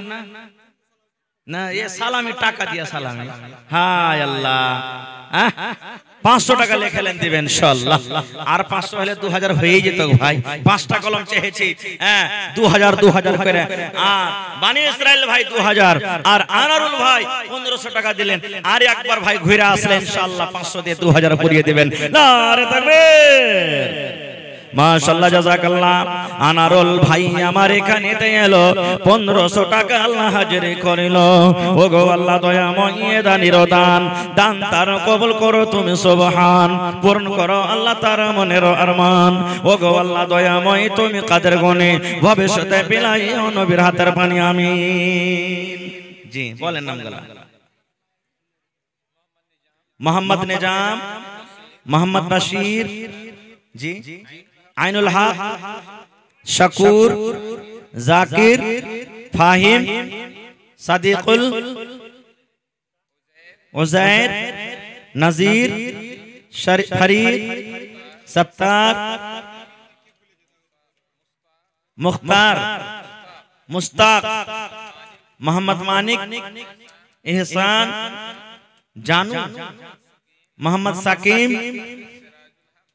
না, এ সালামি টাকা দিয়া সালামি। হায় আল্লাহ, 500 টাকা লেখালেন দিবেন ইনশাআল্লাহ। আর 500 হলে 2000 হয়েই যেত ভাই। 5টা কলম চেয়েছি, 2000 2000 করে। আর বানি ইসরাইল ভাই 2000, আর আনারুল ভাই 1500 টাকা দিলেন। আর একবার ভাই ঘুরে আসলেন ইনশাআল্লাহ 500 দিয়ে 2000 পুরিয়ে দিবেন। নারে তাকবীর। মাশাআল্লাহ, জাযাকাল্লাহ। আনারুল ভাই আমার এখানে এলো, 1500 টাকা আল্লাহ হাজিরি করিল। ও গো আল্লাহ দয়াময়, দানির দান, দান তার কবুল করো তুমি সুবহান, পূর্ণ করো আল্লাহ তার মনের আরমান। ও গো আল্লাহ দয়াময়, তুমি কাদের গুণে ভবিষ্যতে বিলাইও নবীর হাতের পানি। আমিন। জি বলেন নামগুলো। মোহাম্মদ নিজাম, মোহাম্মদ বাশির, জি আইনুল হক, শাকুর, জাকির, ফাহিম, সাদিকুল, উজাইর, নাজির, ফরিদ, সত্তার, মুখতার, মুস্তাক, মোহাম্মদ মানিক, ইহসান, जानू, मोहम्मद साकिम,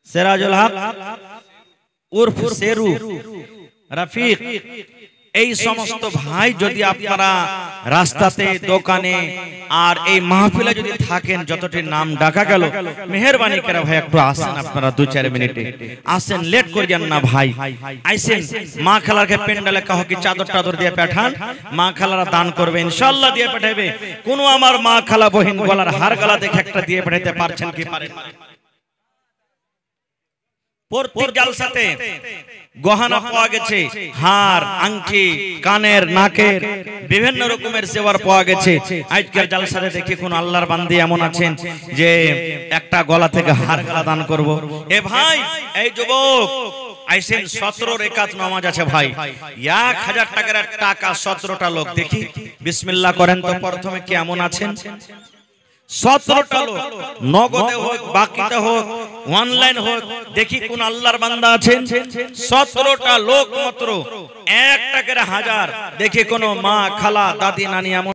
सिराजुल हक उर्फ शेरू, रफीक, এই সমস্ত ভাই যদি আপনারা রাস্তাতে দোকানে আর এই মাহফিলে যদি থাকেন, যতটি নাম ডাকা গেল, মেহেরবানি করে ভাই একটু আসেন, আপনারা 2-4 মিনিটে আসেন, লেট করিয়েন না ভাই। আইসেন, মা খালারকে পেন্ডালে কহ কি চাদর টাদর দিয়ে পাঠান, মা খালারা দান করবে, ইনশাআল্লাহ দিয়ে পাঠাবে। কোন আমার মা খালা বহিন গলার হার গলা দেখে একটা দিয়ে পাঠাতে পারছেন কি পারেন? প্রত্যেক জালসাতে গহনা পাওয়া গেছে, হার, আংটি, কানের, নাকের, বিভিন্ন রকমের সেবার পাওয়া গেছে। আজকের জালসাতে দেখি কোন আল্লাহর বান্দি এমন আছেন যে একটা গলা থেকে হার গলা দান করব। এ ভাই, এই যুবক আইসেন, 17 রাকাত নামাজ আছে ভাই, 1000 টাকার টাকা 17টা লোক, দেখি বিসমিল্লাহ করেন তো। প্রথমে কেমন আছেন? 17টা লোক, নগদে হোক, বাকিতে হোক, অনলাইন হোক, দেখি কোন আল্লাহর বান্দা আছেন। 17টা লোক মাত্র, 1 টাকার 1000, দেখি কোন মা খালা দাদি নানি এমন